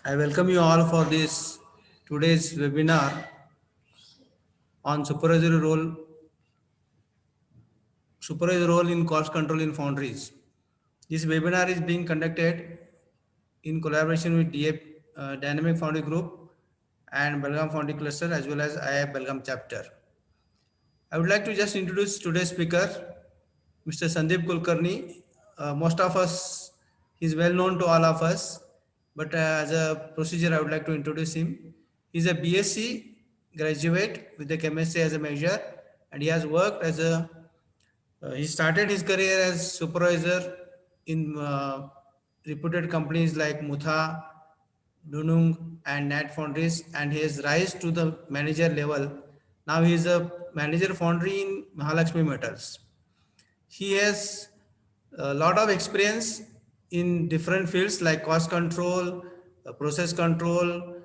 I welcome you all for this today's webinar on supervisory role in cost control in foundries. This webinar is being conducted in collaboration with DF Dynamic Foundry Group and Belgaum Foundry Cluster as well as IIF Belgaum chapter. I would like to just introduce today's speaker, Mr. Sandeep Kulkarni. Most of us, he's well known to all of us, but as a procedure, I would like to introduce him. He's a BSc graduate with the chemistry as a major, and he has worked as he started his career as supervisor in reputed companies like Mutha, Dunung, and Nat Foundries, and he has rise to the manager level. Now he is a manager foundry in Mahalakshmi Metals. He has a lot of experience in different fields like cost control, process control,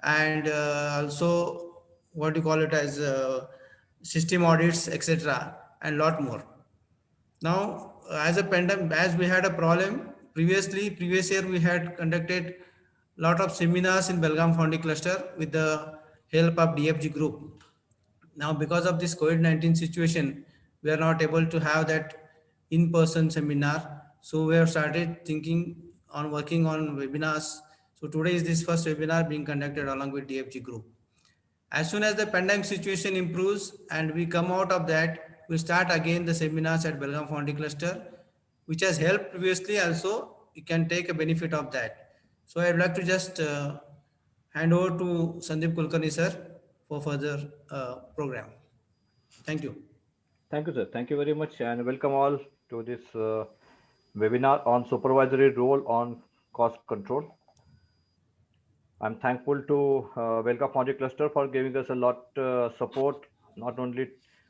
and also what you call it as system audits, etc., and lot more. Now, as a pandemic, as we had a problem previous year we had conducted lot of seminars in Belgaum Foundry cluster with the help of DFG group. Now, because of this COVID-19 situation, we are not able to have that in-person seminar. So we have started thinking on working on webinars. So today is this first webinar being conducted along with DFG group. As soon as the pandemic situation improves and we come out of that, we start again the seminars at Belgaum Foundry Cluster, which has helped previously also. You can take a benefit of that. So I'd like to just hand over to Sandeep Kulkarni sir for further program. Thank you. Thank you, sir. Thank you very much, and welcome all to this webinar on supervisory role on cost control. I'm thankful to Belka Foundry Cluster for giving us a lot support, not only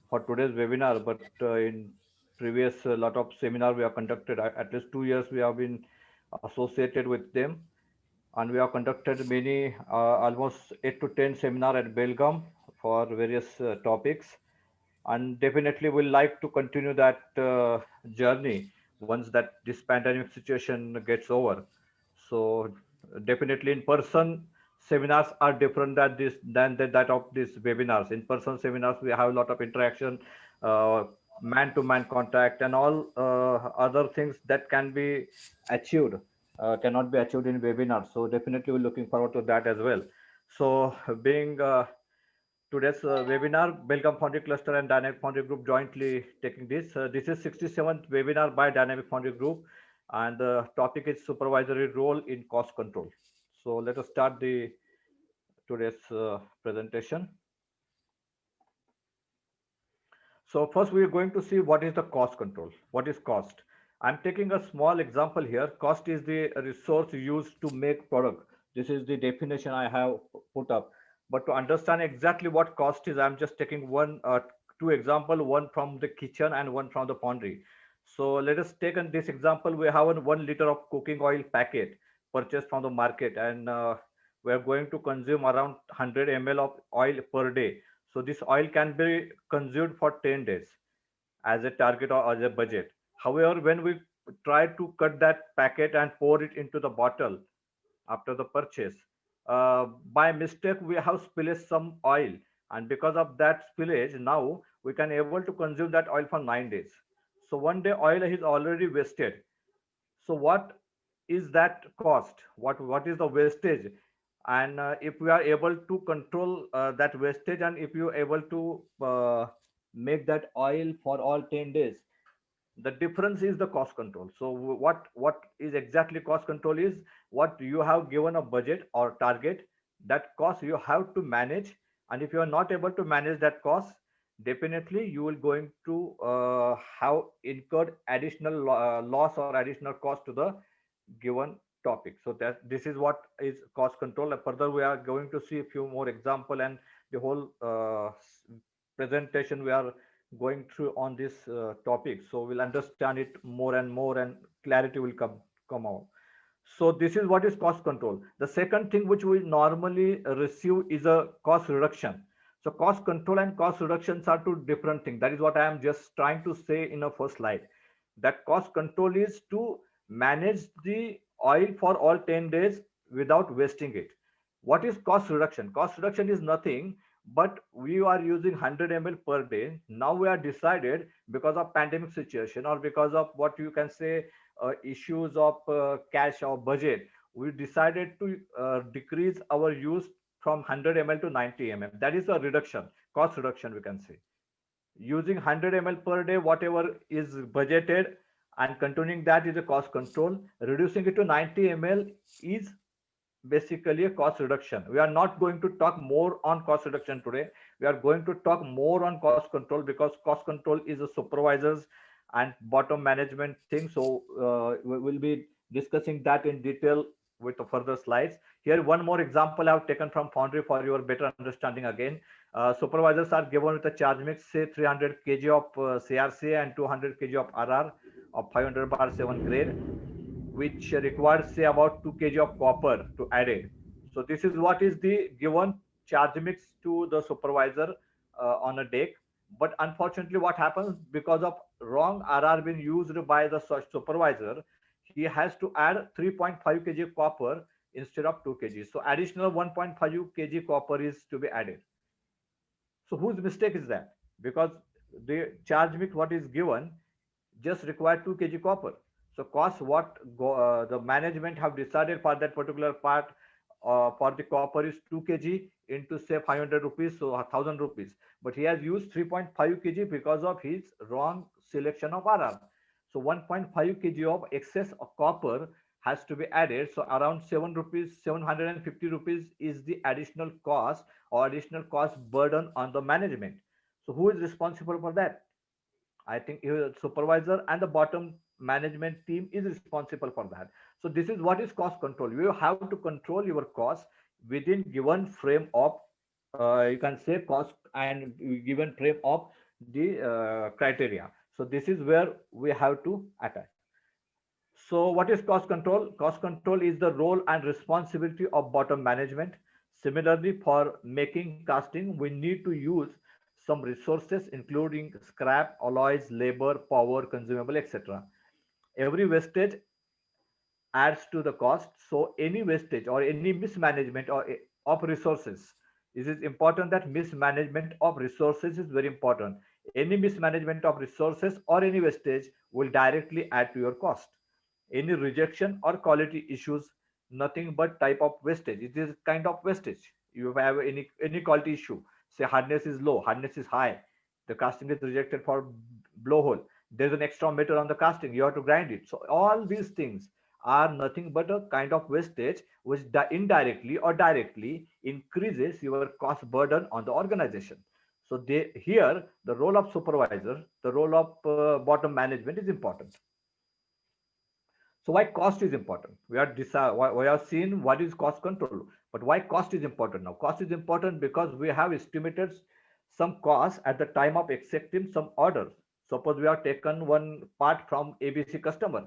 for today's webinar, but in previous lot of seminar we have conducted. At least 2 years we have been associated with them, and we have conducted many, almost 8 to 10 seminar at Belgaum for various topics, and definitely we'll like to continue that journey once that this pandemic situation gets over. So definitely in person seminars are different than that of these webinars. In person seminars we have a lot of interaction, uh, man-to-man contact, and all other things that can be achieved cannot be achieved in webinars. So definitely we're looking forward to that as well. So being today's webinar, Belgaum Foundry Cluster and Dynamic Foundry Group jointly taking this. This is 67th webinar by Dynamic Foundry Group, and the topic is supervisory role in cost control. So let us start the today's presentation. So first we are going to see what is the cost control. What is cost? I'm taking a small example here. Cost is the resource used to make product. This is the definition I have put up. But to understand exactly what cost is, I'm just taking two example, one from the kitchen and one from the foundry. So let us take this example. We have a 1 liter of cooking oil packet purchased from the market, and we are going to consume around 100 ml of oil per day. So this oil can be consumed for 10 days as a target or as a budget. However, when we try to cut that packet and pour it into the bottle after the purchase, by mistake we have spilled some oil, and because of that spillage, now we can able to consume that oil for 9 days. So one day oil is already wasted. So what is that cost? What is the wastage? And if we are able to control that wastage, and if you are able to make that oil for all 10 days, the difference is the cost control. So what is exactly cost control is what you have given a budget or target, that cost you have to manage, and if you are not able to manage that cost, definitely you will going to have incurred additional loss or additional cost to the given topic. So that this is what is cost control. Further we are going to see a few more example, and the whole presentation we are going through on this topic, so we'll understand it more and more, and clarity will come out. So this is what is cost control. The second thing which we normally receive is a cost reduction. So cost control and cost reductions are two different things. That is what I am just trying to say in a first slide, that cost control is to manage the oil for all 10 days without wasting it. What is cost reduction? Cost reduction is nothing but we are using 100 ml per day. Now we are decided because of pandemic situation or because of what you can say issues of cash or budget, we decided to decrease our use from 100 ml to 90 mm. That is a reduction, cost reduction we can say. Using 100 ml per day, whatever is budgeted, and continuing that is a cost control. Reducing it to 90 ml is basically a cost reduction. We are not going to talk more on cost reduction today. We are going to talk more on cost control because cost control is a supervisors and bottom management thing. So we will be discussing that in detail with the further slides. Here, one more example I have taken from Foundry for your better understanding again. Supervisors are given with a charge mix, say 300 kg of CRC and 200 kg of RR of 500 bar 7 grade, which requires say about 2 kg of copper to add it. So this is what is the given charge mix to the supervisor on a deck. But unfortunately, what happens because of wrong RR being used by the supervisor, he has to add 3.5 kg copper instead of 2 kg. So additional 1.5 kg copper is to be added. So whose mistake is that? Because the charge mix what is given just require 2 kg copper. So cost what the management have decided for that particular part for the copper is 2 kg into say 500 rupees, so 1000 rupees. But he has used 3.5 kg because of his wrong selection of RR. So 1.5 kg of excess of copper has to be added. So around 7 rupees, 750 rupees is the additional cost or additional cost burden on the management. So who is responsible for that? I think your supervisor and the bottom management team is responsible for that. So this is what is cost control. You have to control your cost within given frame of you can say cost and given frame of the criteria. So this is where we have to attack. So what is cost control? Cost control is the role and responsibility of bottom management. Similarly, for making casting, we need to use some resources including scrap, alloys, labor, power, consumable, etc. Every wastage adds to the cost. So any wastage or any mismanagement or of resources, it is important that mismanagement of resources is very important. Any mismanagement of resources or any wastage will directly add to your cost. Any rejection or quality issues, nothing but type of wastage. It is kind of wastage. You have any quality issue, say hardness is low, hardness is high, the casting is rejected for blowhole, there's an extra metal on the casting, you have to grind it. So all these things are nothing but a kind of wastage which indirectly or directly increases your cost burden on the organization. So they here the role of supervisor, the role of bottom management is important. So why cost is important? We have seen what is cost control, but why cost is important now? Cost is important because we have estimated some cost at the time of accepting some orders. Suppose we have taken one part from ABC customer,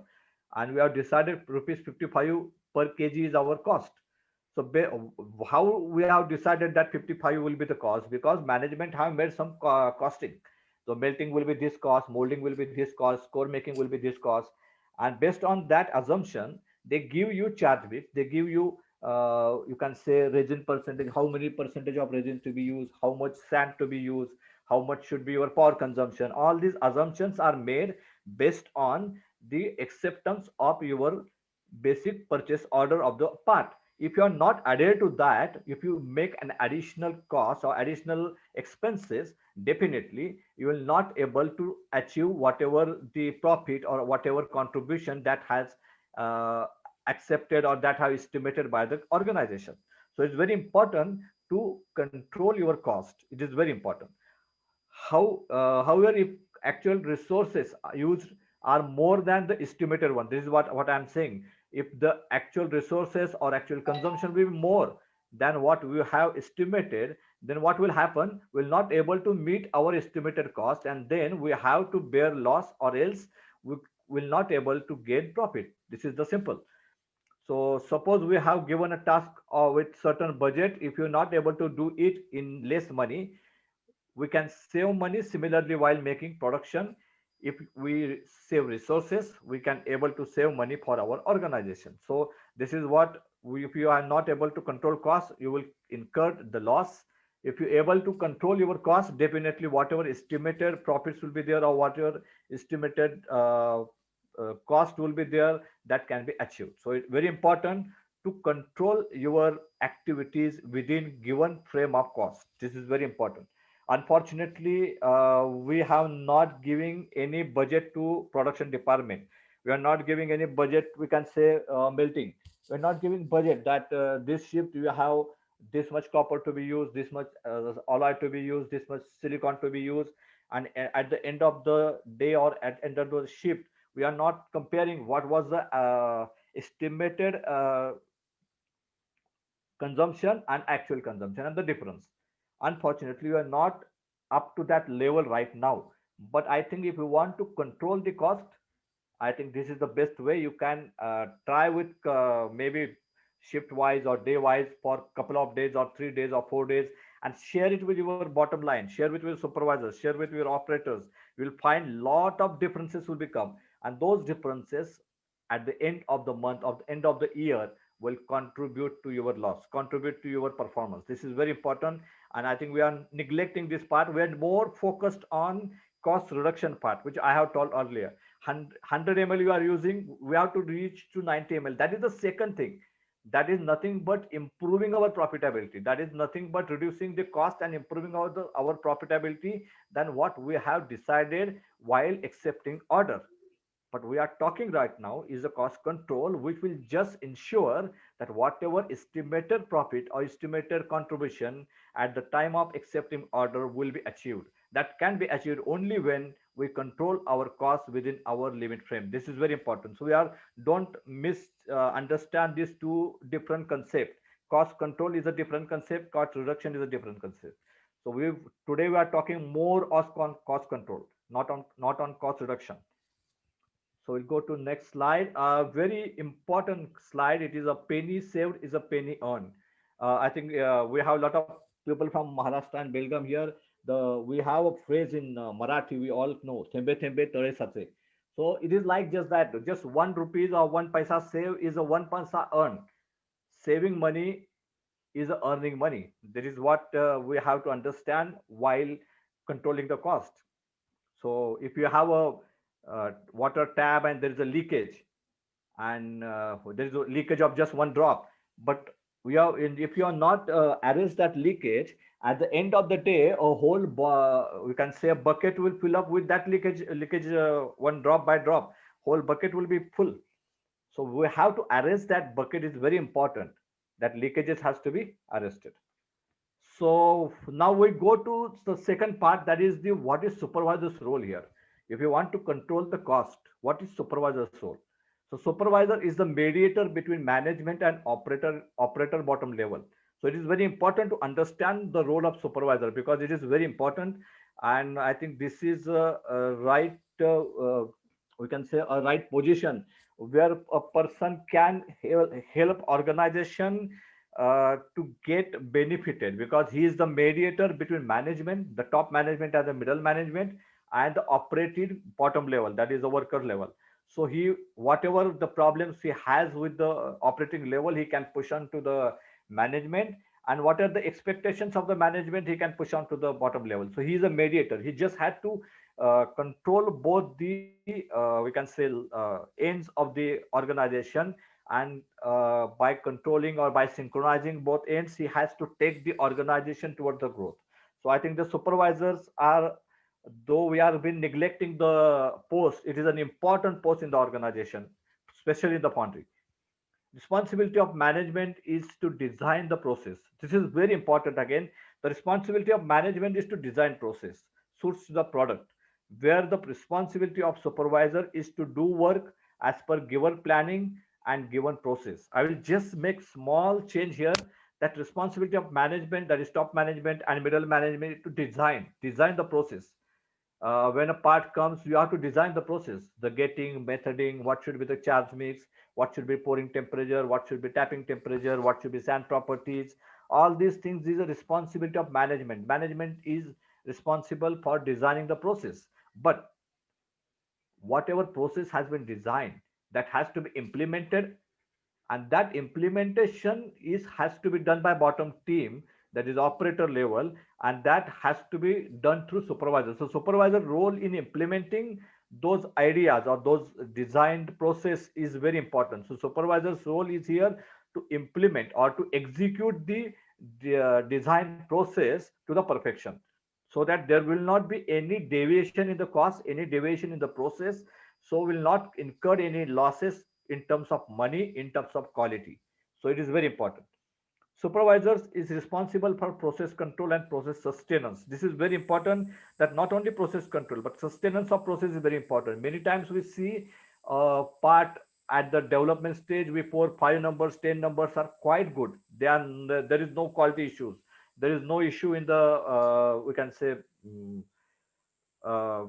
and we have decided rupees 55 per kg is our cost. So how we have decided that 55 will be the cost? Because management have made some costing. So melting will be this cost, molding will be this cost, core making will be this cost, and based on that assumption they give you charge bits, they give you you can say resin percentage, how many percentage of resin to be used, how much sand to be used, how much should be your power consumption. All these assumptions are made based on the acceptance of your basic purchase order of the part. If you are not adhered to that, if you make an additional cost or additional expenses, definitely you will not able to achieve whatever the profit or whatever contribution that has uh, accepted or that have estimated by the organization. So it's very important to control your cost. It is very important. However, if actual resources are used are more than the estimated one, this is what I'm saying. If the actual resources or actual consumption will be more than what we have estimated, then what will happen? We'll not able to meet our estimated cost, and then we have to bear loss, or else we will not able to gain profit. This is the simple. So suppose we have given a task with certain budget. If you're not able to do it in less money, we can save money. Similarly, while making production, If we save resources, we can able to save money for our organization. So this is what if you are not able to control costs, you will incur the loss. If you're able to control your costs, definitely whatever estimated profits will be there, or whatever estimated cost will be there, that can be achieved. So it's very important to control your activities within given frame of cost. This is very important. Unfortunately, we have not giving any budget to production department. We are not giving any budget, we can say, melting. We're not giving budget that this shift you have this much copper to be used, this much alloy to be used, this much silicon to be used, and at the end of the day or at end of the shift, we are not comparing what was the estimated consumption and actual consumption and the difference. Unfortunately, we are not up to that level right now. But I think if you want to control the cost, I think this is the best way. You can try with maybe shift wise or day wise for a couple of days or 3 days or 4 days, and share it with your bottom line, share with your supervisors, share with your operators. You will find lot of differences will become, and those differences at the end of the month, of the end of the year, will contribute to your loss, contribute to your performance. This is very important, and I think we are neglecting this part. We are more focused on cost reduction part, which I have told earlier. 100 ml you are using, we have to reach to 90 ml. That is the second thing. That is nothing but improving our profitability. That is nothing but reducing the cost and improving our profitability than what we have decided while accepting order. But we are talking right now is a cost control, which will just ensure that whatever estimated profit or estimated contribution at the time of accepting order will be achieved. That can be achieved only when we control our costs within our limit frame. This is very important. So we are don't understand these two different concepts. Cost control is a different concept. Cost reduction is a different concept. So we today we are talking more on cost control, not on cost reduction. So we'll go to next slide. A very important slide. It is a penny saved is a penny earned. I think we have a lot of people from Maharashtra and Belgaum here. We have a phrase in Marathi we all know, "Thembe thembe tare sache." So it is like just that. Just 1 rupees or 1 paisa save is a 1 paisa earn. Saving money is earning money. That is what we have to understand while controlling the cost. So if you have a water tab and there is a leakage, and there is a leakage of just one drop, but if you are not arrest that leakage, at the end of the day a whole we can say a bucket will fill up with that leakage one drop by drop, whole bucket will be full. So we have to arrest that bucket. Is very important that leakages has to be arrested. So now we go to the second part, that is the what is supervisor's role here. If you want to control the cost, what is supervisor's role? So supervisor is the mediator between management and operator bottom level. So it is very important to understand the role of supervisor because it is very important, and I think this is a right we can say a right position where a person can help organization to get benefited, because he is the mediator between management, the top management and the middle management, and the operating bottom level, that is the worker level. So he, whatever the problems he has with the operating level, he can push on to the management, and what are the expectations of the management, he can push on to the bottom level. So he is a mediator. He just had to control both the we can say ends of the organization, and by controlling or by synchronizing both ends, he has to take the organization toward the growth. So I think the supervisors are, though we are been neglecting the post, it is an important post in the organization, especially in the foundry. Responsibility of management is to design the process. This is very important. Again, the responsibility of management is to design process suits the product, where the responsibility of supervisor is to do work as per given planning and given process. I will just make small change here, that responsibility of management, that is top management and middle management, to design the process. When a part comes, you have to design the process, the getting, methoding, what should be the charge mix, what should be pouring temperature, what should be tapping temperature, what should be sand properties. All these things is a responsibility of management. Management is responsible for designing the process. But whatever process has been designed, that has to be implemented, and that implementation is has to be done by bottom team, that is operator level, and that has to be done through supervisor. So supervisor role in implementing those ideas or those designed process is very important. So supervisor's role is here to implement or to execute the design process to the perfection, so that there will not be any deviation in the cost, any deviation in the process, so will not incur any losses in terms of money, in terms of quality. So it is very important. Supervisors is responsible for process control and process sustenance. This is very important, that not only process control but sustenance of process is very important. Many times we see part at the development stage, we pour 5 numbers, 10 numbers are quite good, they are, there is no quality issues, there is no issue in the we can say mm, uh,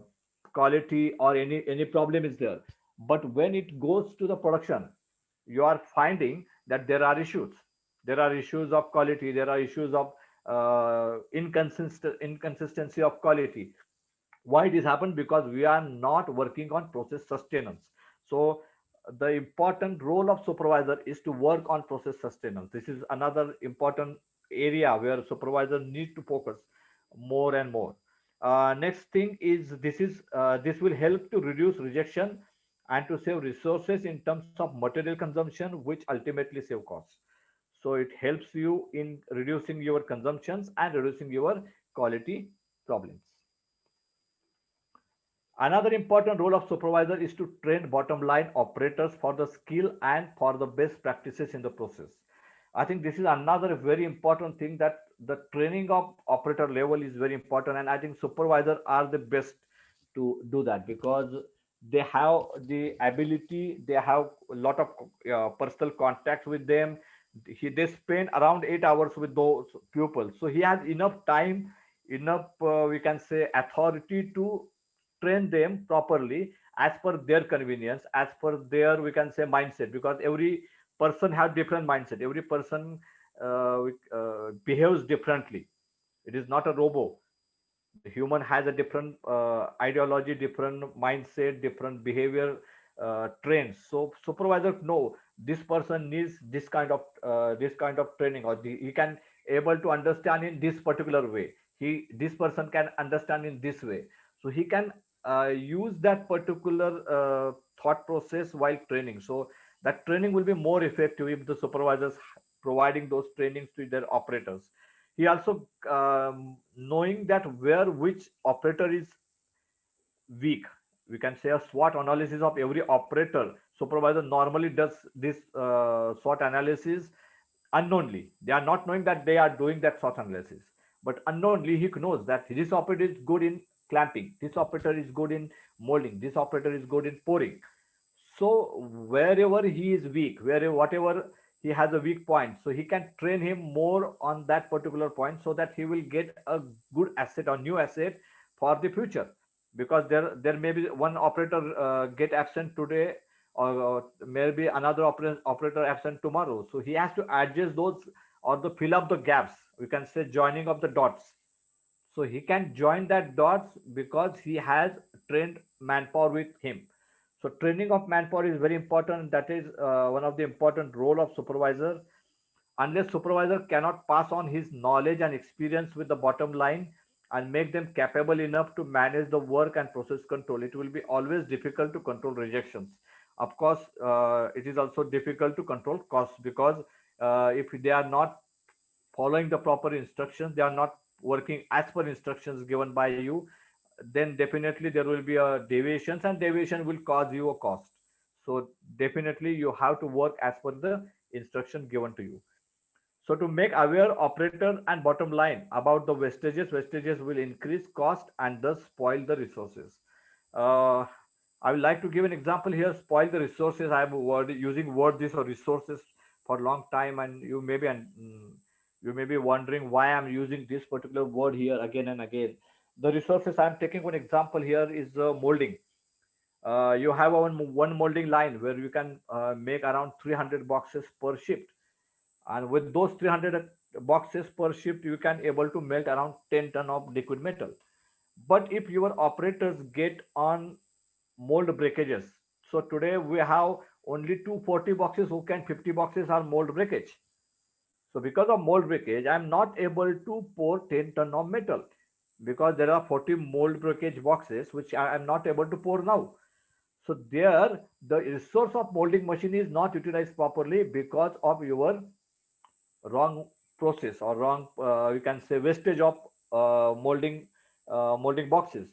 quality or any problem is there. But when it goes to the production, you are finding that there are issues, there are issues of quality, there are issues of inconsistency of quality. Why it is happened? Because we are not working on process sustenance. So the important role of supervisor is to work on process sustenance. This is another important area where supervisor need to focus more and more. Next thing is, this will help to reduce rejection and to save resources in terms of material consumption, which ultimately save costs. So it helps you in reducing your consumptions and reducing your quality problems. Another important role of supervisor is to train bottom line operators for the skill and for the best practices in the process. I think this is another very important thing, that the training of operator level is very important, and I think supervisors are the best to do that, because they have the ability, they have a lot of personal contacts with them. They spend around 8 hours with those pupils, so he has enough time, enough we can say authority to train them properly as per their convenience, as per their we can say mindset, because every person has different mindset, every person behaves differently. It is not a robo. The human has a different ideology, different mindset, different behavior trends. So supervisors know this person needs this kind of training, or he can able to understand in this particular way, this person can understand in this way. So he can use that particular thought process while training. So that training will be more effective if the supervisors providing those trainings to their operators. He also knowing that where which operator is weak, we can say a SWOT analysis of every operator. Supervisor normally does this SWOT analysis unknowingly. They are not knowing that they are doing that SWOT analysis, but unknowingly he knows that this operator is good in clamping, this operator is good in molding, this operator is good in pouring. So wherever he is weak, wherever whatever he has a weak point, so he can train him more on that particular point, so that he will get a good asset or new asset for the future. Because there may be one operator get absent today, or maybe another operator absent tomorrow, so he has to adjust those or the fill up the gaps, we can say joining of the dots. So he can join that dots because he has trained manpower with him. So training of manpower is very important. That is one of the important role of supervisor. Unless supervisor cannot pass on his knowledge and experience with the bottom line and make them capable enough to manage the work and process control, it will be always difficult to control rejections. Of course, it is also difficult to control costs, because if they are not following the proper instructions, they are not working as per instructions given by you, then definitely there will be a deviations, and deviation will cause you a cost. So definitely you have to work as per the instruction given to you. So to make aware operator and bottom line about the wastages will increase cost and thus spoil the resources. uh, I would like to give an example here. Spoil the resources, I am using word this or resources for long time, and you may be wondering why I'm using this particular word here again and again. The resources I'm taking one example here is molding. You have one molding line where you can make around 300 boxes per shift, and with those 300 boxes per shift you can able to melt around 10 ton of liquid metal. But if your operators get on mold breakages. So today we have only 240 boxes, who can 50 boxes are mold breakage. So because of mold breakage, I am not able to pour 10 ton of metal because there are 40 mold breakage boxes which I am not able to pour now. So there, the resource of molding machine is not utilized properly because of your wrong process or wrong, you can say, wastage of molding boxes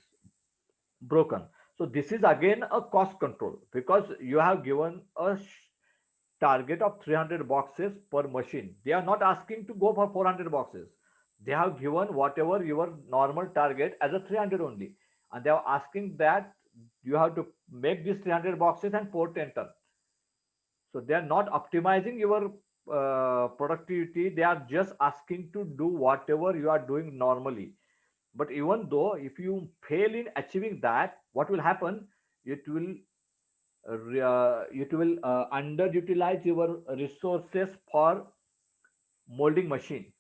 broken. So this is again a cost control because you have given a target of 300 boxes per machine. They are not asking to go for 400 boxes. They have given whatever your normal target as a 300 only, and they are asking that you have to make these 300 boxes and pour 10 ton. So they are not optimizing your productivity. They are just asking to do whatever you are doing normally. But even though if you fail in achieving that, what will happen? It will underutilize your resources for molding machine.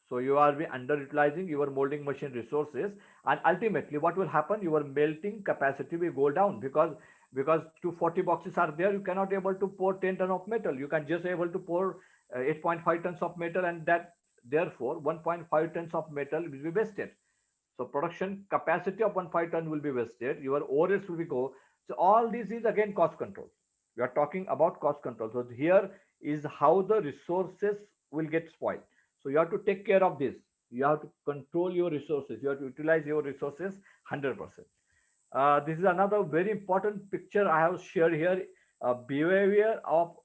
So you are be underutilizing your molding machine resources, and ultimately what will happen? Your melting capacity will go down because 240 boxes are there. You cannot able to pour 10 ton of metal. You can just able to pour 8.5 tons of metal, and that therefore 1.5 tons of metal will be wasted. So production capacity of 1.5 ton will be wasted. Your overheads will be go. So all this is again cost control. We are talking about cost control. So here is how the resources will get spoiled. So you have to take care of this. You have to control your resources. You have to utilize your resources 100%. This is another very important picture I have shared here. Behavior of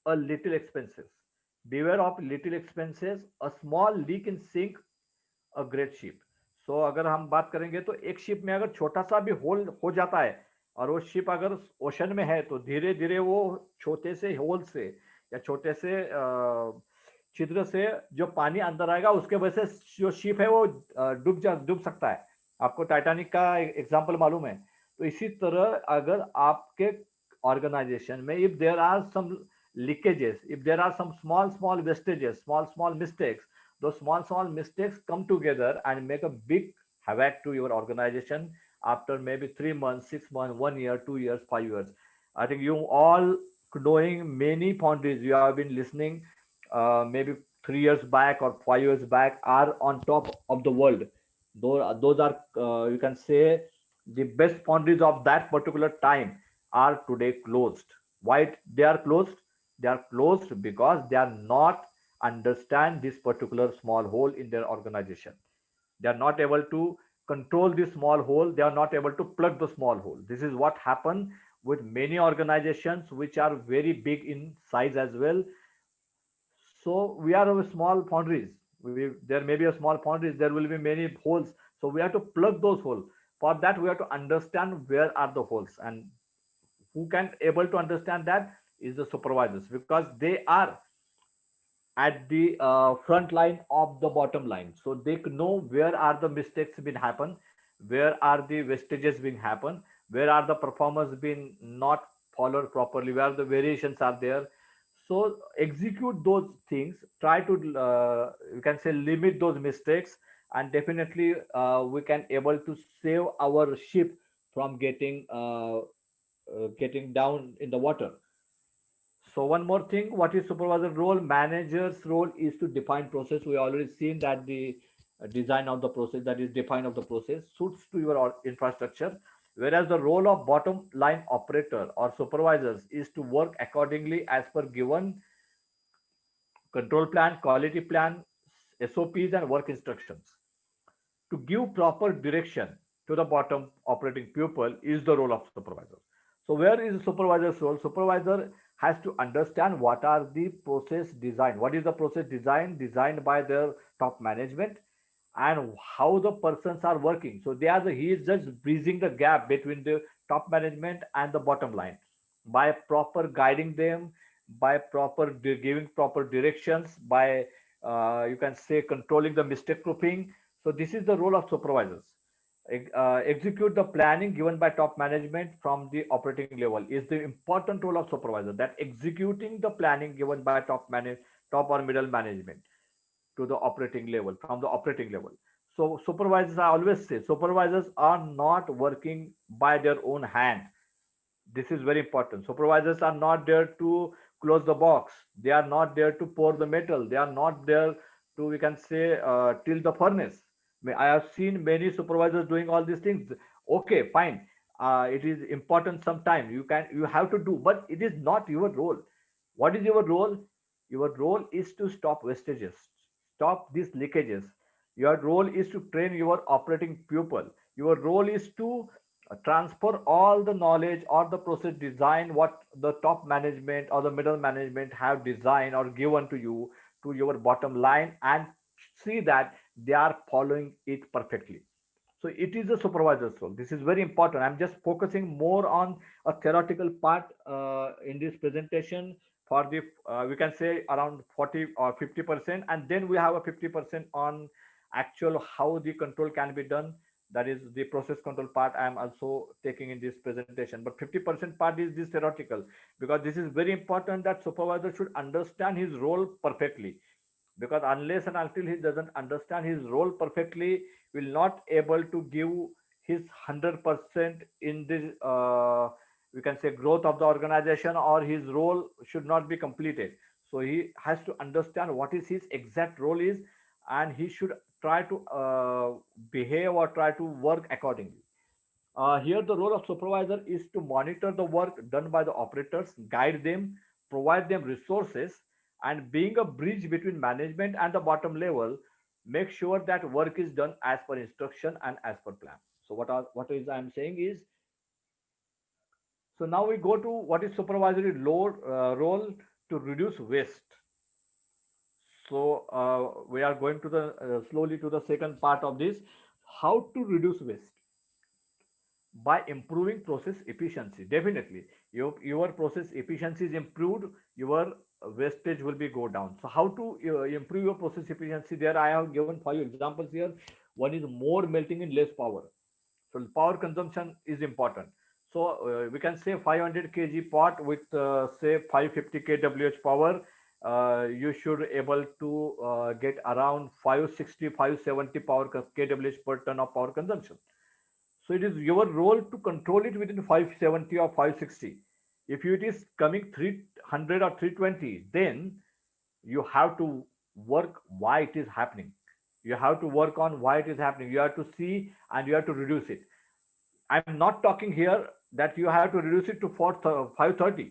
a little expenses. Beware of little expenses. A small leak in sink, a great ship. सो अगर हम बात करेंगे तो एक ship में अगर छोटा सा भी होल हो जाता है और वो शिप अगर ओशन में है तो धीरे धीरे वो छोटे से होल से या छोटे से छिद्र से जो पानी अंदर आएगा उसके वजह से जो शिप है वो डूब सकता है. आपको टाइटैनिक का एग्जांपल मालूम है. तो इसी तरह अगर आपके ऑर्गेनाइजेशन में if there are some leakages, if there are some small wastages, small mistakes, those small mistakes come together and make a big havoc to your organization after maybe 3 months, 6 months, 1 year, 2 years, 5 years. I think you all knowing many foundries you have been listening maybe 3 years back or 5 years back are on top of the world. Those are you can say the best foundries of that particular time are today closed. Why they are closed? They are closed because they are not understand this particular small hole in their organization. They are not able to control this small hole. They are not able to plug the small hole. This is what happened with many organizations which are very big in size as well. So we are a small foundries. There may be a small foundries. There will be many holes. So we have to plug those holes. For that, we have to understand where are the holes, and who can able to understand that is the supervisors because they are at the front line of the bottom line. So they know where are the mistakes been happen, where are the wastages being happen, where are the performance been not followed properly, where the variations are there. So execute those things, try to you can say limit those mistakes, and definitely we can able to save our ship from getting down in the water. So one more thing, what is supervisor role? Manager's role is to define process. We already seen that the design of the process, that is define of the process, suits to your infrastructure. Whereas the role of bottom line operator or supervisors is to work accordingly as per given control plan, quality plan, SOPs and work instructions. To give proper direction to the bottom operating pupil is the role of supervisor. So where is the supervisor's role? Supervisor has to understand what are the process design. What is the process design designed by their top management, and how the persons are working. So he is just bridging the gap between the top management and the bottom line by proper guiding them, by proper giving proper directions, by you can say controlling the mistake proofing. So this is the role of supervisors. Execute the planning given by top management from the operating level is the important role of supervisor, that executing the planning given by top or middle management to the operating level, from the operating level. So supervisors, I always say supervisors are not working by their own hand. This is very important. Supervisors are not there to close the box, they are not there to pour the metal, they are not there to, we can say, till the furnace. I have seen many supervisors doing all these things. Okay, fine, it is important sometime, you have to do, but it is not your role. What is your role? Your role is to stop wastages, stop these leakages. Your role is to train your operating pupil. Your role is to transfer all the knowledge or the process design what the top management or the middle management have designed or given to you, to your bottom line, and see that they are following it perfectly. So it is a supervisor's role. This is very important. I'm just focusing more on a theoretical part in this presentation for the we can say around 40 or 50%, and then we have a 50% on actual how the control can be done. That is the process control part I am also taking in this presentation. But 50% part is this theoretical, because this is very important that supervisor should understand his role perfectly, because unless and until he doesn't understand his role perfectly, will not able to give his 100% in this we can say growth of the organization, or his role should not be completed. So he has to understand what is his exact role is, and he should try to behave or try to work accordingly. Here, the role of supervisor is to monitor the work done by the operators, guide them, provide them resources, and being a bridge between management and the bottom level, make sure that work is done as per instruction and as per plan. So, what is I'm saying is, so now we go to what is supervisory role to reduce waste. So we are going to the slowly to the second part of this, how to reduce waste by improving process efficiency. Definitely your process efficiency is improved, your wastage will be go down. So how to improve your process efficiency? There I have given 5 examples here. One is more melting in less power. So power consumption is important. So we can say 500 kg pot with say 550 kWh power, you should able to get around 560 570 power kWh per ton of power consumption. So it is your role to control it within 570 or 560. If it is coming 300 or 320, then you have to work why it is happening. You have to work on why it is happening. You have to see and you have to reduce it. I'm not talking here that you have to reduce it to 530.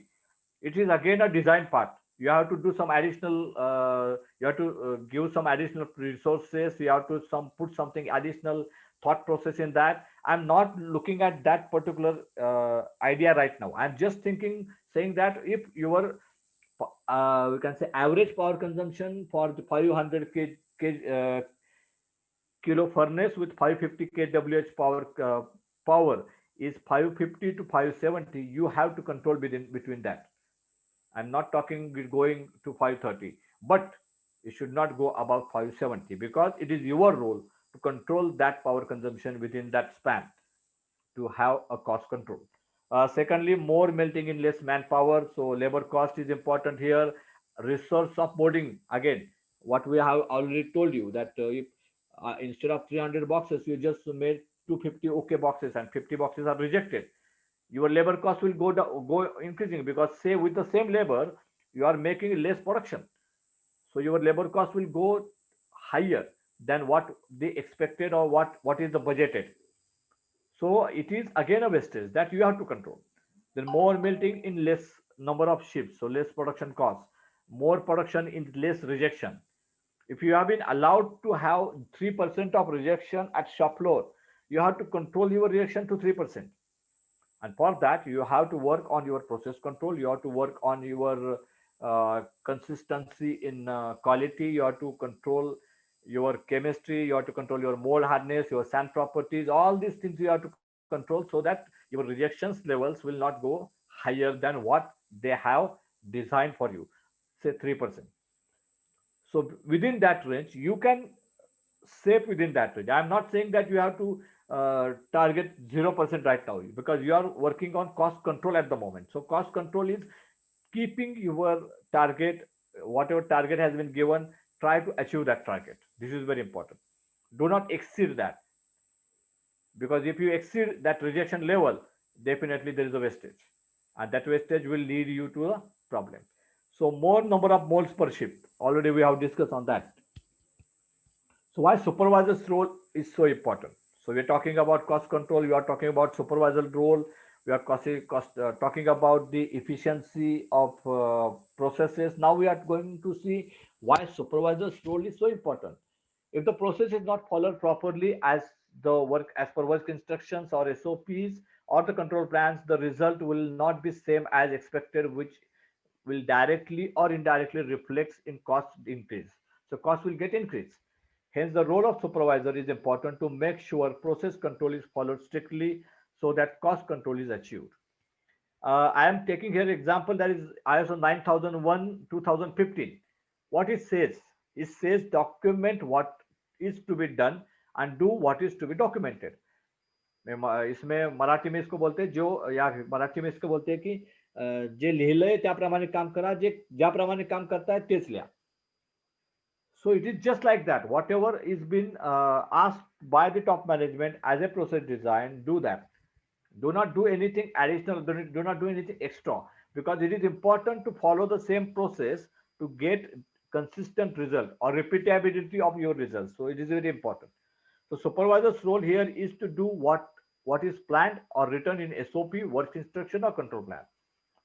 It is again a design part. You have to do some additional you have to give some additional resources, you have to put something additional thought process in that. I'm not looking at that particular idea right now. I'm just thinking, saying that if your we can say average power consumption for the 500 kilo furnace with 550 kWh power is 550 to 570, you have to control between that. I'm not talking going to 530, but it should not go above 570, because it is your role to control that power consumption within that span to have a cost control. Secondly, more melting in less manpower. So labor cost is important here. Resource offboarding, again, what we have already told you, that if instead of 300 boxes, you just made 250 okay boxes and 50 boxes are rejected, your labor cost will go increasing, because say with the same labor you are making less production, so your labor cost will go higher than what they expected or what is the budgeted. So it is again a wastage that you have to control. Then more melting in less number of shifts, so less production cost. More production in less rejection. If you have been allowed to have 3% of rejection at shop floor, you have to control your rejection to 3%. And for that, you have to work on your process control. You have to work on your consistency in quality. You have to control your chemistry. You have to control your mold hardness, your sand properties. All these things you have to control, so that your rejections levels will not go higher than what they have designed for you, say 3%. So within that range, you can save within that range. I'm not saying that you have to target 0% right now, because you are working on cost control at the moment. So cost control is keeping your target, whatever target has been given, try to achieve that target. This is very important. Do not exceed that, because if you exceed that rejection level, definitely there is a wastage. and that wastage will lead you to a problem. So more number of moles per shift. Already we have discussed on that. So why supervisor's role is so important? So we are talking about cost control. We are talking about supervisor role. We are talking about the efficiency of processes. Now we are going to see why supervisor's role is so important. If the process is not followed properly as per work instructions or SOPs or the control plans, the result will not be same as expected, which will directly or indirectly reflects in cost increase. So cost will get increased. Hence, the role of supervisor is important to make sure process control is followed strictly so that cost control is achieved. I am taking here example that is ISO 9001 2015. What it says document what is to be done and do what is to be documented. इसमें मराठी में इसको बोलते हैं जो या मराठी में इसको बोलते हैं की जे लिहिलंय त्याप्रमाणे काम करा जे ज्याप्रमाणे काम करताय तेच लिहा. So it is just like that. Whatever is been asked by the top management as a process design, do that. Do not do anything additional. Do not do anything extra, because it is important to follow the same process to get consistent result or repeatability of your results. So it is very important. So supervisor's role here is to do what is planned or written in SOP, work instruction or control plan.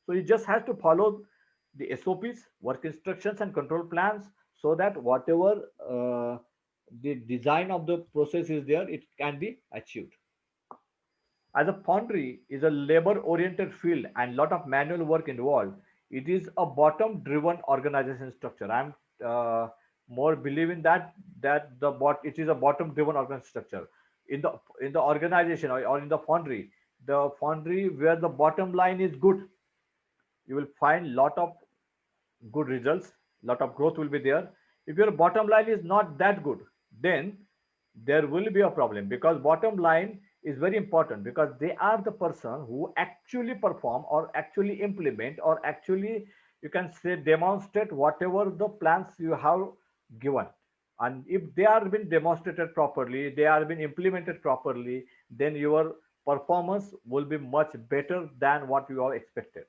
So he just has to follow the SOPs, work instructions, and control plans so that whatever the design of the process is there, it can be achieved. As a foundry is a labor-oriented field and lot of manual work involved, it is a bottom-driven organization structure. I'm more believing that it is a bottom-driven organization structure in the organization or in the foundry where the bottom line is good, you will find lot of good results, lot of growth will be there. If your bottom line is not that good, then there will be a problem, because bottom line is very important, because they are the person who actually perform or actually implement or actually, you can say, demonstrate whatever the plans you have given. And if they are being demonstrated properly, they are being implemented properly, then your performance will be much better than what you are expected.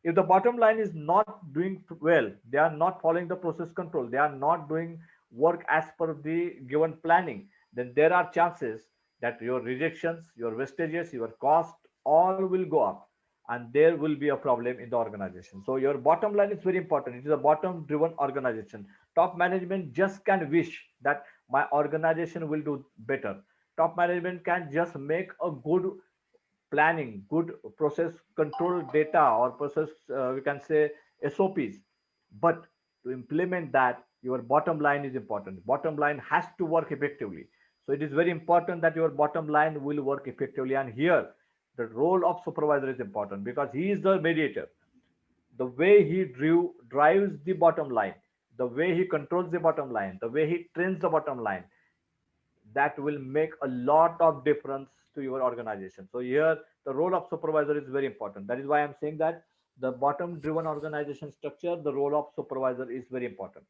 If the bottom line is not doing well, they are not following the process control, they are not doing work as per the given planning, then there are chances that your rejections, your wastages, your cost all will go up, and there will be a problem in the organization. So your bottom line is very important. It is a bottom driven organization. Top management just can wish that my organization will do better. Top management can just make a good planning, good process control data or process, we can say, SOPs. But to implement that, your bottom line is important. Bottom line has to work effectively. So it is very important that your bottom line will work effectively. And here, the role of supervisor is important, because he is the mediator. The way he drives the bottom line, the way he controls the bottom line, the way he trains the bottom line, that will make a lot of difference to your organization. So here the role of supervisor is very important. That is why I'm saying that the bottom driven organization structure, the role of supervisor is very important.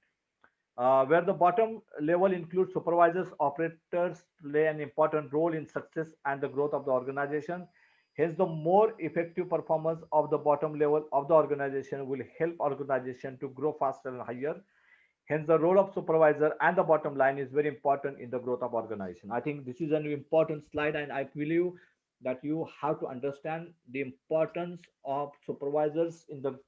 Where the bottom level includes supervisors, operators play an important role in success and the growth of the organization. Hence, the more effective performance of the bottom level of the organization will help organization to grow faster and higher. Hence, the role of supervisor and the bottom line is very important in the growth of organization. I think this is an important slide, and I believe that you have to understand the importance of supervisors in the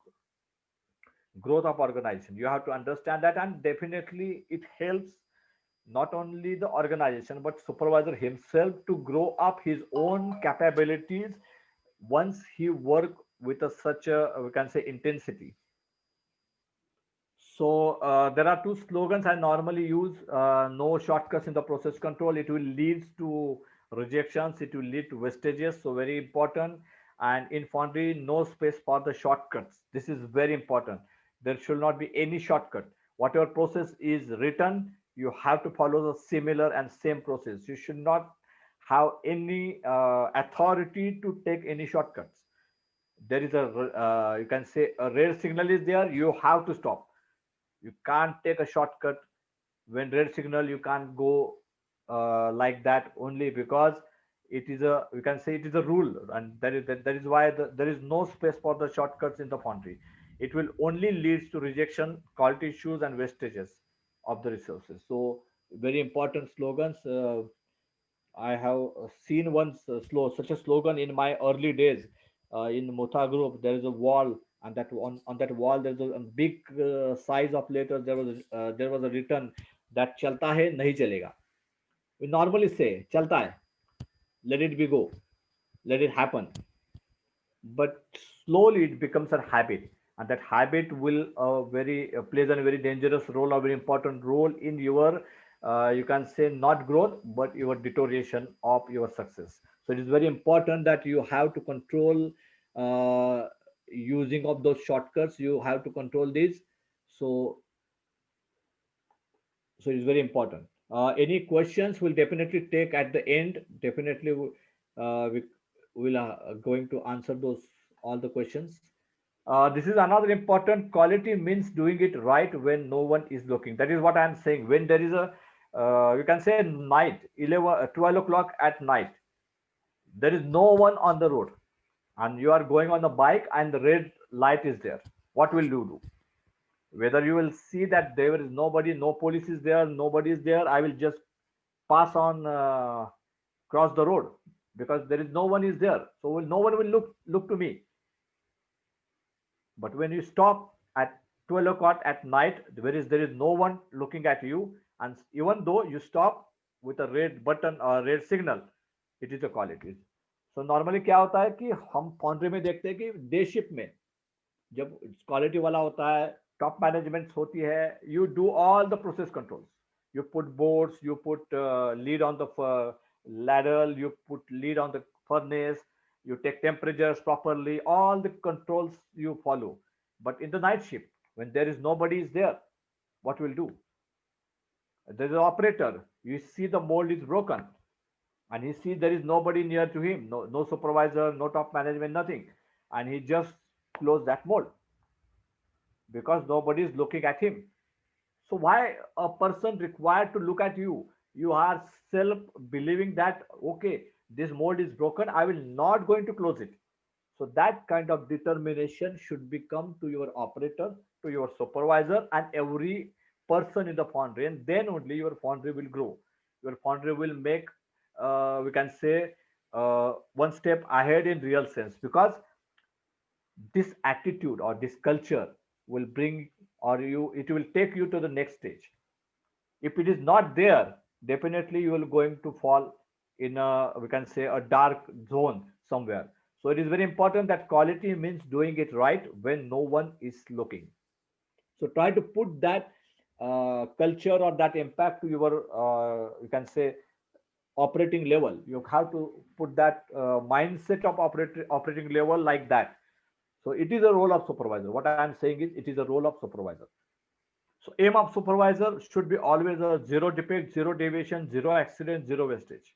growth of organization. You have to understand that, and definitely it helps not only the organization but supervisor himself to grow up his own capabilities once he work with such a, we can say, intensity. So there are two slogans I normally use. No shortcuts in the process control. It will lead to rejections. It will lead to wastages. So very important. And in foundry, no space for the shortcuts. This is very important. There should not be any shortcut. Whatever process is written, you have to follow the similar and same process. You should not have any authority to take any shortcuts. There is a, you can say, a red signal is there. You have to stop. You can't take a shortcut. When red signal, you can't go like that, only because It is a, we can say it is a rule, and that is why there is no space for the shortcuts in the foundry. It will only leads to rejection, quality issues, and wastages of the resources. So very important slogans. I have seen once such a slogan in my early days in Motha Group. There is a wall, and that on that wall there is a big size of letters. There was a written that "चलता है नहीं चलेगा." We normally say "चलता है," let it be go, let it happen, but slowly it becomes a habit, and that habit will very plays a very dangerous role, a very important role in your you can say not growth but your deterioration of your success. So it is very important that you have to control using of those shortcuts. You have to control these. So it is very important. Any questions will definitely take at the end. Definitely we will going to answer those all the questions. This is another important quality, means doing it right when no one is looking. That is what I am saying. When there is a you can say night 11 12 o'clock at night, there is no one on the road, and you are going on the bike and the red light is there. What will you do? Whether you will see that there is nobody, no police is there, nobody is there, I will just pass on cross the road, because there is no one is there, so no one will look to me. But when you stop at 12 o'clock at night, there is no one looking at you, and even though you stop with a red button or red signal, it is a quality. So normally क्या होता है कि हम foundry में देखते हैं कि day shift में जब क्वालिटी वाला होता है, टॉप मैनेजमेंट होती है, you do all the process controls, you put boards, you put lead on the ladle, you put lead on the furnace, you take temperatures properly, all the controls you follow. But in the night shift, when there is nobody is there, what will do? There is an operator, you see the mold is broken, and he sees there is nobody near to him, no supervisor, no top management, nothing, and he just close that mold because nobody is looking at him. So why a person required to look at you? You are self believing that okay, this mold is broken, I will not going to close it. So that kind of determination should become to your operator, to your supervisor, and every person in the foundry, and then only your foundry will grow. Your foundry will make we can say one step ahead in real sense, because this attitude or this culture will bring, or you it will take you to the next stage. If it is not there, definitely you will going to fall in a, we can say, a dark zone somewhere. So it is very important that quality means doing it right when no one is looking. So try to put that culture or that impact to your you can say operating level. You have to put that mindset of operating level like that. So it is a role of supervisor. What I am saying is it is a role of supervisor. So aim of supervisor should be always a zero defect, zero deviation, zero accident, zero wastage.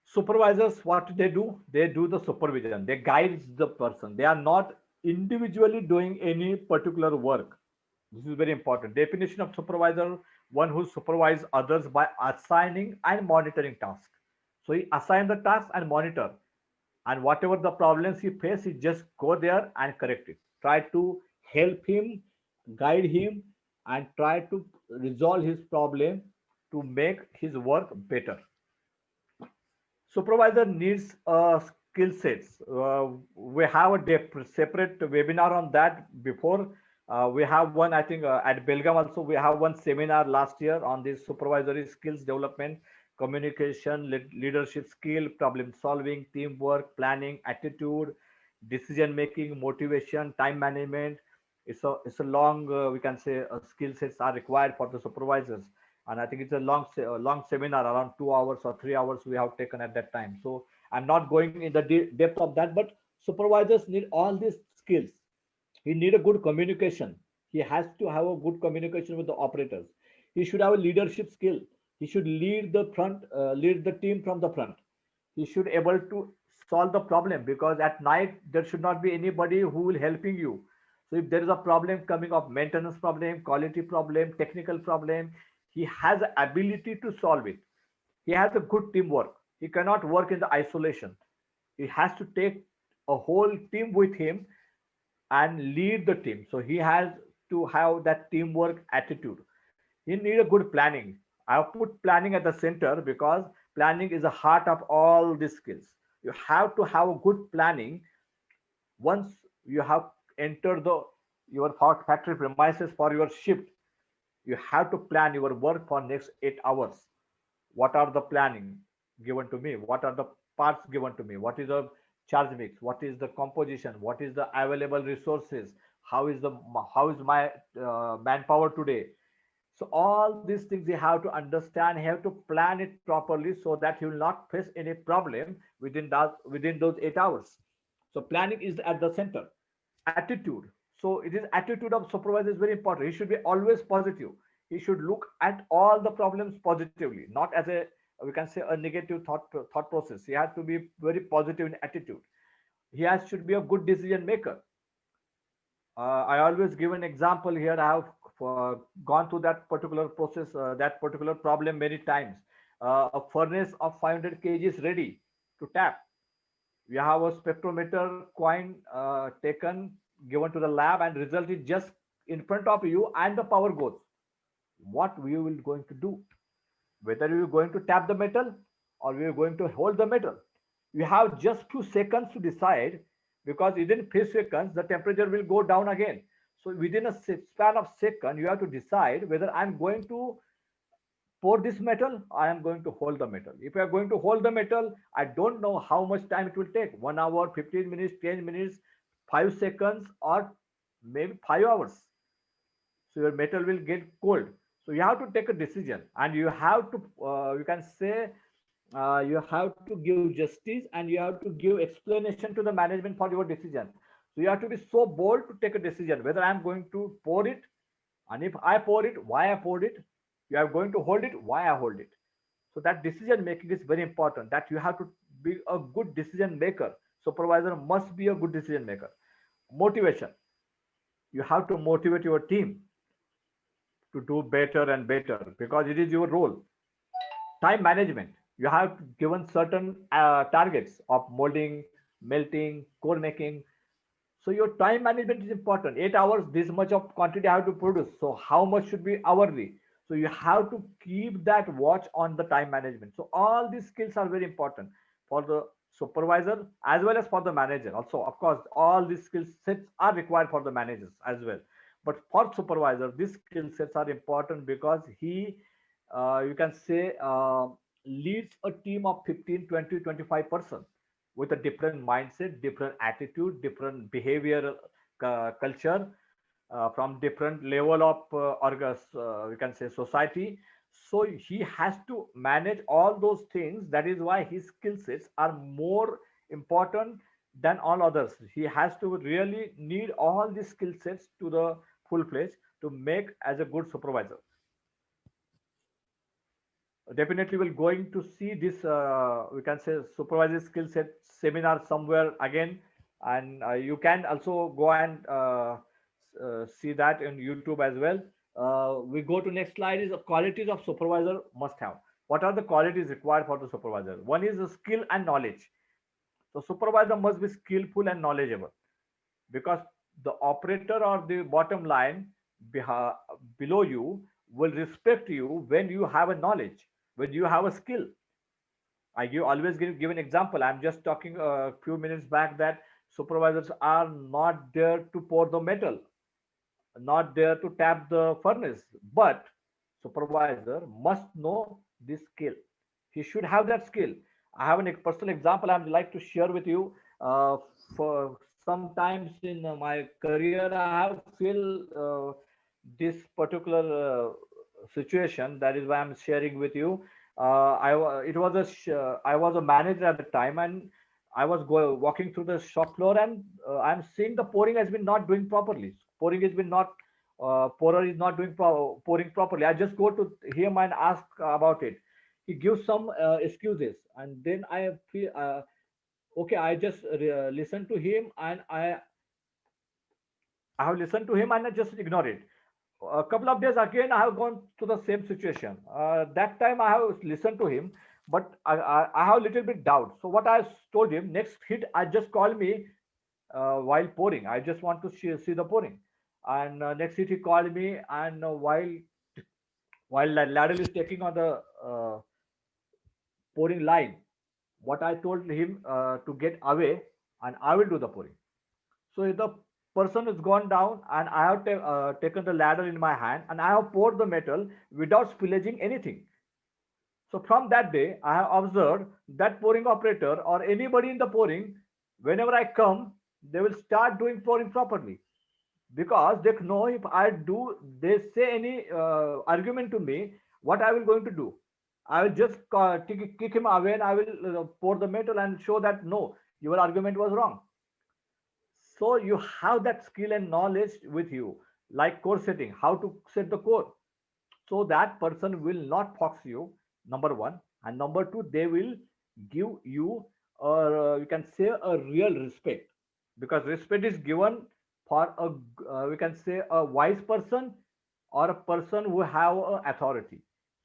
Supervisors, what they do? They do the supervision. They guide the person. They are not individually doing any particular work. This is very important. Definition of supervisor: one who supervises others by assigning and monitoring tasks. So he assign the task and monitor, and whatever the problems he face, he just go there and correct it. Try to help him, guide him, and try to resolve his problem to make his work better. Supervisor needs skill sets. We have a separate webinar on that before. We have one, I think, at Belgaum also. We have one seminar last year on this supervisory skills development, communication, leadership skill, problem solving, teamwork, planning, attitude, decision making, motivation, time management. It's a long we can say skill sets are required for the supervisors, and I think it's a long seminar, around 2 hours or 3 hours we have taken at that time. So I'm not going in the depth of that, but supervisors need all these skills. He need a good communication. He has to have a good communication with the operators. He should have a leadership skill. He should lead the front, lead the team from the front. He should able to solve the problem, because at night there should not be anybody who will helping you. So if there is a problem coming of maintenance problem, quality problem, technical problem, he has the ability to solve it. He has a good teamwork. He cannot work in the isolation. He has to take a whole team with him and lead the team. So he has to have that teamwork attitude. He need a good planning. I have put planning at the center because planning is the heart of all these skills. You have to have a good planning. Once you have entered the your factory premises for your shift, you have to plan your work for next 8 hours. What are the planning given to me? What are the parts given to me? What is the charge mix? What is the composition? What is the available resources? How is my manpower today? So all these things you have to understand, you have to plan it properly so that you will not face any problem within those 8 hours. So planning is at the center. Attitude. So it is attitude of supervisor is very important. He should be always positive. He should look at all the problems positively, not as a, we can say, a negative thought process. He has to be very positive in attitude. Should be a good decision maker. I always give an example here. I have gone through that particular process, that particular problem many times. A furnace of 500 kg is ready to tap. We have a spectrometer coin taken, given to the lab, and result is just in front of you, and the power goes. What we will going to do? Whether we are going to tap the metal or we are going to hold the metal. You have just few seconds to decide, because within few seconds the temperature will go down again. So within a span of second, you have to decide whether I'm going to pour this metal, I am going to hold the metal. If I are going to hold the metal, I don't know how much time it will take, 1 hour, 15 minutes, 10 minutes, 5 seconds, or maybe 5 hours. So your metal will get cold. So you have to take a decision, and you have to, you can say, you have to give justice, and you have to give explanation to the management for your decision. So you have to be so bold to take a decision whether I'm going to pour it, and if I pour it, why I poured it. You are going to hold it, why I hold it. So that decision making is very important, that you have to be a good decision maker. Supervisor must be a good decision maker. Motivation. You have to motivate your team to do better and better, because it is your role. Time management. You have given certain targets of molding, melting, core making. So your time management is important. 8 hours, this much of quantity I have to produce. So how much should be hourly? So you have to keep that watch on the time management. So all these skills are very important for the supervisor as well as for the manager. Also, of course, all these skill sets are required for the managers as well. But for supervisor, these skill sets are important because he, you can say, leads a team of 15, 20, 25 person with a different mindset, different attitude, different behavior, culture, from different level of we can say society. So he has to manage all those things. That is why his skill sets are more important than all others. He has to really need all these skill sets to the full fledged to make as a good supervisor. Definitely we're going to see this, we can say, supervisory skill set seminar somewhere again, and you can also go and see that in YouTube as well. We go to next slide. Is the qualities of supervisor must have. What are the qualities required for the supervisor? One is the skill and knowledge. So supervisor must be skillful and knowledgeable, because the operator or the bottom line below you will respect you when you have a knowledge, when you have a skill. Always give an example. I'm just talking a few minutes back that supervisors are not there to pour the metal, not there to tap the furnace, but supervisor must know this skill. He should have that skill. I have a personal example I'd like to share with you. For sometimes in my career, I have feel this particular situation. That is why I'm sharing with you. It was I was a manager at the time, and I was walking through the shop floor, and I'm seeing the pouring has been not doing properly. Pouring has been not, pourer is not doing pouring properly. I just go to him and ask about it. He gives some excuses, and then I feel okay. I just listen to him, and I have listened to him, and I just ignore it. a couple of days again, I have gone to the same situation. That time I have listened to him, but I have a little bit doubt. So what I told him, next hit, I just call me while pouring. I just want to see the pouring. And next hit, he called me, and while the ladle is taking on the pouring line, what I told him to get away, and I will do the pouring. So the person has gone down, and I have taken the ladle in my hand, and I have poured the metal without spillaging anything. So from that day, I have observed that pouring operator or anybody in the pouring, whenever I come, they will start doing pouring properly, because they know if I do, they say any argument to me, what I will going to do. I will just kick him away, and I will pour the metal and show that no, your argument was wrong. So you have that skill and knowledge with you, like core setting, how to set the core. So that person will not fox you, number one. And number two, they will give you, you can say, a real respect, because respect is given for a, we can say, a wise person or a person who have authority.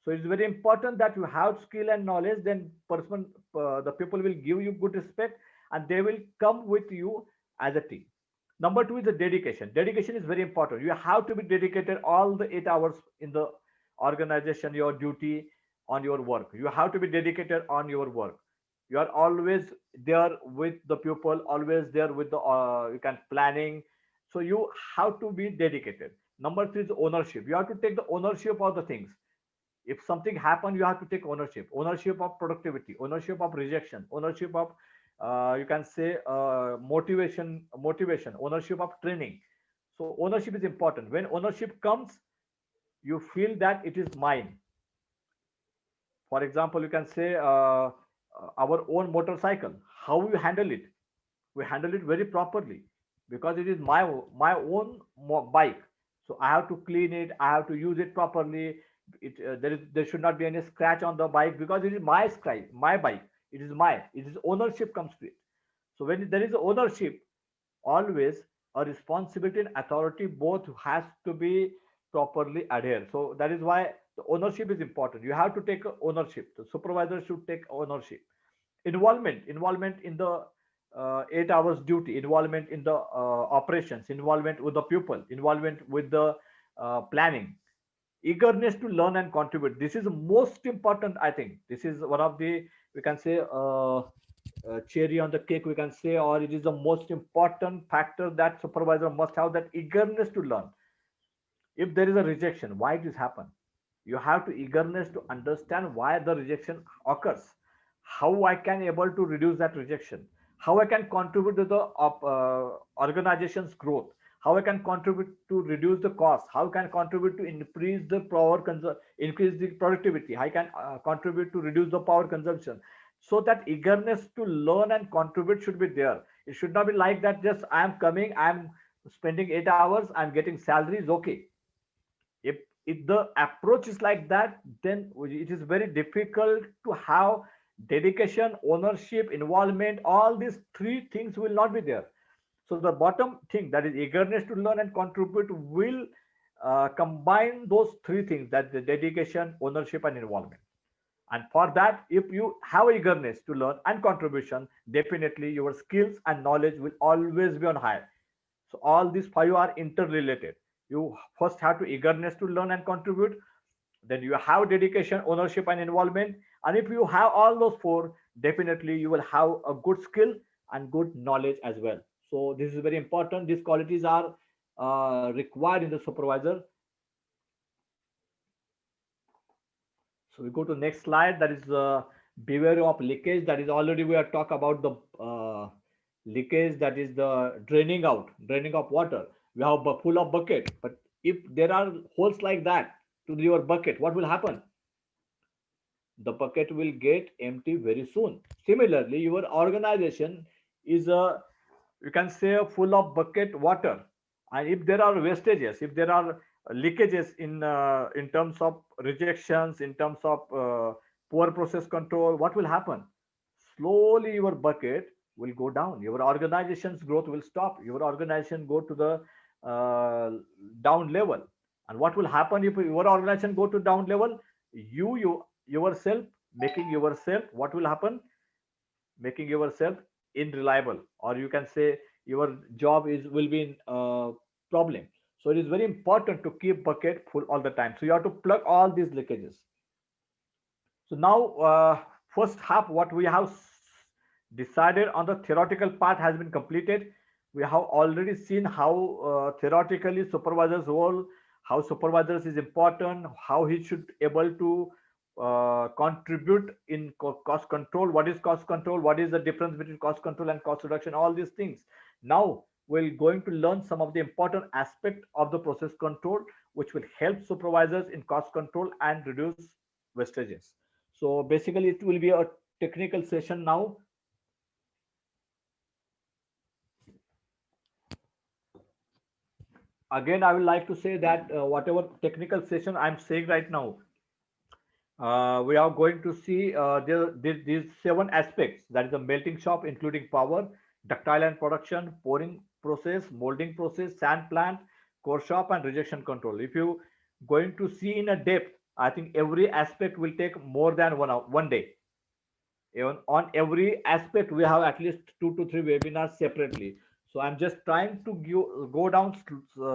So it's very important that you have skill and knowledge, then person, the people will give you good respect, and they will come with you as a team. Number two is the dedication. Dedication is very important. You have to be dedicated all the 8 hours in the organization, your duty on your work. You have to be dedicated on your work. You are always there with the people, always there with the you can planning. So you have to be dedicated. Number three is ownership. You have to take the ownership of the things. If something happened, you have to take ownership of productivity, ownership of rejection, ownership of you can say motivation, ownership of training. So ownership is important. When ownership comes, you feel that it is mine. For example, you can say our own motorcycle, how we handle it, we handle it very properly, because it is my own bike. So I have to clean it, I have to use it properly. There should not be any scratch on the bike, because it is my scratch, my bike. It is ownership comes to it. So when there is ownership, always a responsibility and authority both has to be properly adhered. So that is why the ownership is important. You have to take ownership. The supervisor should take ownership. Involvement in the 8 hours duty, involvement in the operations, involvement with the pupil, involvement with the planning, eagerness to learn and contribute. This is the most important. I think this is one of the, we can say, cherry on the cake, we can say, or it is the most important factor that supervisor must have, that eagerness to learn. If there is a rejection, why it is happen, you have to eagerness to understand why the rejection occurs, how I can able to reduce that rejection, how I can contribute to the organization's growth, how I can contribute to reduce the cost, how I can contribute to increase the increase the productivity, I can contribute to reduce the power consumption. So that eagerness to learn and contribute should be there. It should not be like that, just I am coming, I am spending 8 hours, I'm getting salaries, okay. If the approach is like that, then it is very difficult to have dedication, ownership, involvement. All these three things will not be there. So the bottom thing, that is eagerness to learn and contribute, will combine those three things, that the dedication, ownership, and involvement. And for that, if you have eagerness to learn and contribution, definitely your skills and knowledge will always be on high. So all these five are interrelated. You first have to eagerness to learn and contribute, then you have dedication, ownership, and involvement. And if you have all those four, definitely you will have a good skill and good knowledge as well. So this is very important. These qualities are required in the supervisor. So we go to next slide. That is beware of leakage. That is already we are talk about the leakage. That is the draining of water. We have a full of bucket, but if there are holes like that to your bucket, what will happen? The bucket will get empty very soon. Similarly, your organization is a, you can say, full of bucket water, and if there are wastages, if there are leakages in terms of rejections, in terms of poor process control, what will happen? Slowly your bucket will go down, your organization's growth will stop, your organization go to the down level. And what will happen if your organization go to down level? You yourself making yourself, what will happen? Making yourself unreliable, or you can say your job is will be in problem. So it is very important to keep bucket full all the time. So you have to plug all these leakages. So now, first half, what we have decided on the theoretical part has been completed. We have already seen how theoretically supervisor's role, how supervisors is important, how he should able to contribute in cost control. What is cost control? What is the difference between cost control and cost reduction? All these things. Now we're going to learn some of the important aspect of the process control, which will help supervisors in cost control and reduce wastages. So basically, it will be a technical session now. Again, I would like to say that whatever technical session I'm saying right now, we are going to see these 7 aspects. That is the melting shop, including power, ductile and production, pouring process, molding process, sand plant, core shop, and rejection control. If you going to see in a depth, I think every aspect will take more than 1 hour, 1 day. Even on every aspect, we have at least 2 to 3 webinars separately. So I'm just trying to go down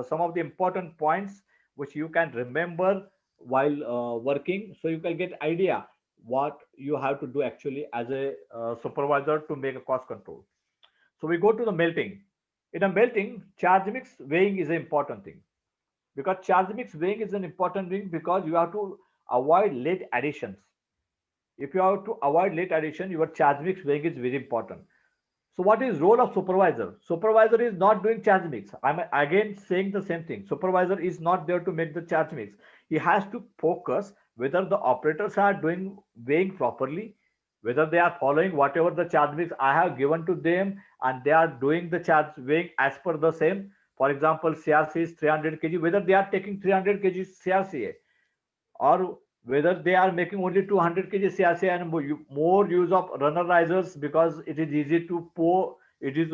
some of the important points which you can remember while working, so you can get idea what you have to do actually as a supervisor to make a cost control. So we go to the melting. In a melting, charge mix weighing is an important thing, because charge mix weighing is an important thing because you have to avoid late additions. If you have to avoid late addition, your charge mix weighing is very important. So what is role of supervisor? Supervisor is not doing charge mix. I'm again saying the same thing. Supervisor is not there to make the charge mix. He has to focus whether the operators are doing weighing properly, whether they are following whatever the charge mix I have given to them, and they are doing the charge weighing as per the same. For example, CRC is 300 kg, whether they are taking 300 kg CRCA, or whether they are making only 200 kg CRCA and more use of runner risers because it is easy to pour, it is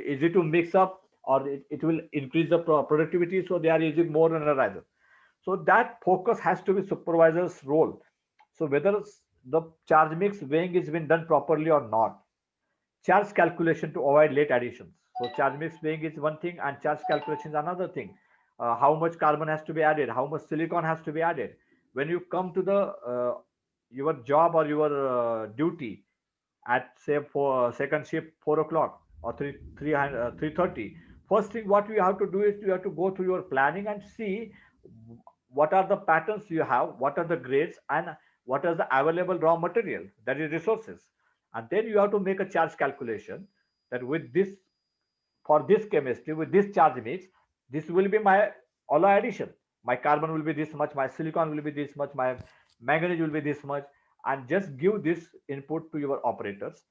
easy to mix up, or it will increase the productivity. So they are using more runner risers. So that focus has to be supervisor's role. So whether the charge mix weighing is been done properly or not. Charge calculation to avoid late additions. So charge mix weighing is one thing and charge calculation is another thing. How much carbon has to be added, how much silicon has to be added. When you come to the your job or your duty at say for second shift 4 o'clock or 3:30, first thing what you have to do is you have to go through your planning and see what are the patterns you have, what are the grades, and what is the available raw material, that is resources. And then you have to make a charge calculation that with this, for this chemistry, with this charge mix, this will be my alloy addition. My carbon will be this much, my silicon will be this much, my manganese will be this much, and just give this input to your operators.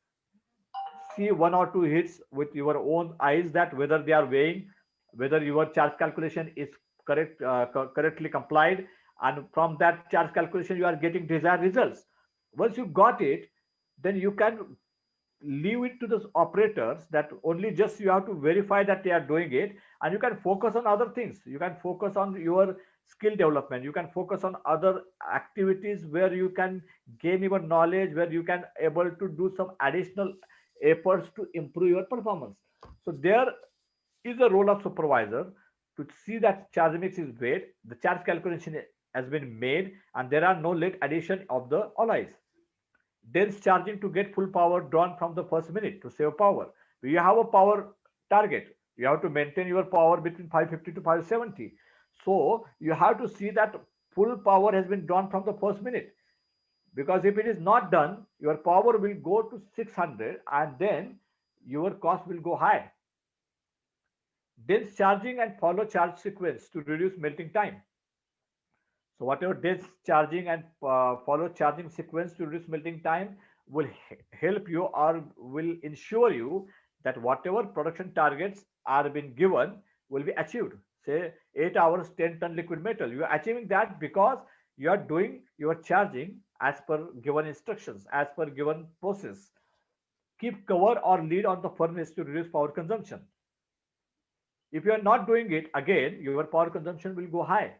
See 1 or 2 hits with your own eyes that whether they are weighing, whether your charge calculation is correctly complied, and from that charge calculation you are getting desired results. Once you got it, then you can leave it to the operators that only just you have to verify that they are doing it, and you can focus on other things. You can focus on your skill development, you can focus on other activities where you can gain your knowledge, where you can able to do some additional efforts to improve your performance. So there is a role of supervisor to see that charge mix is weighed, the charge calculation has been made, and there are no late addition of the alloys. Dense charging to get full power drawn from the first minute to save power. You have a power target. You have to maintain your power between 550 to 570. So you have to see that full power has been drawn from the first minute. Because if it is not done, your power will go to 600 and then your cost will go high. Dense charging and follow charge sequence to reduce melting time. So whatever dense charging and follow charging sequence to reduce melting time will help you or will ensure you that whatever production targets are being given will be achieved. Say 8 hours, 10 ton liquid metal. You are achieving that because you are doing your charging as per given instructions, as per given process. Keep cover or lid on the furnace to reduce power consumption. If you are not doing it, again, your power consumption will go high.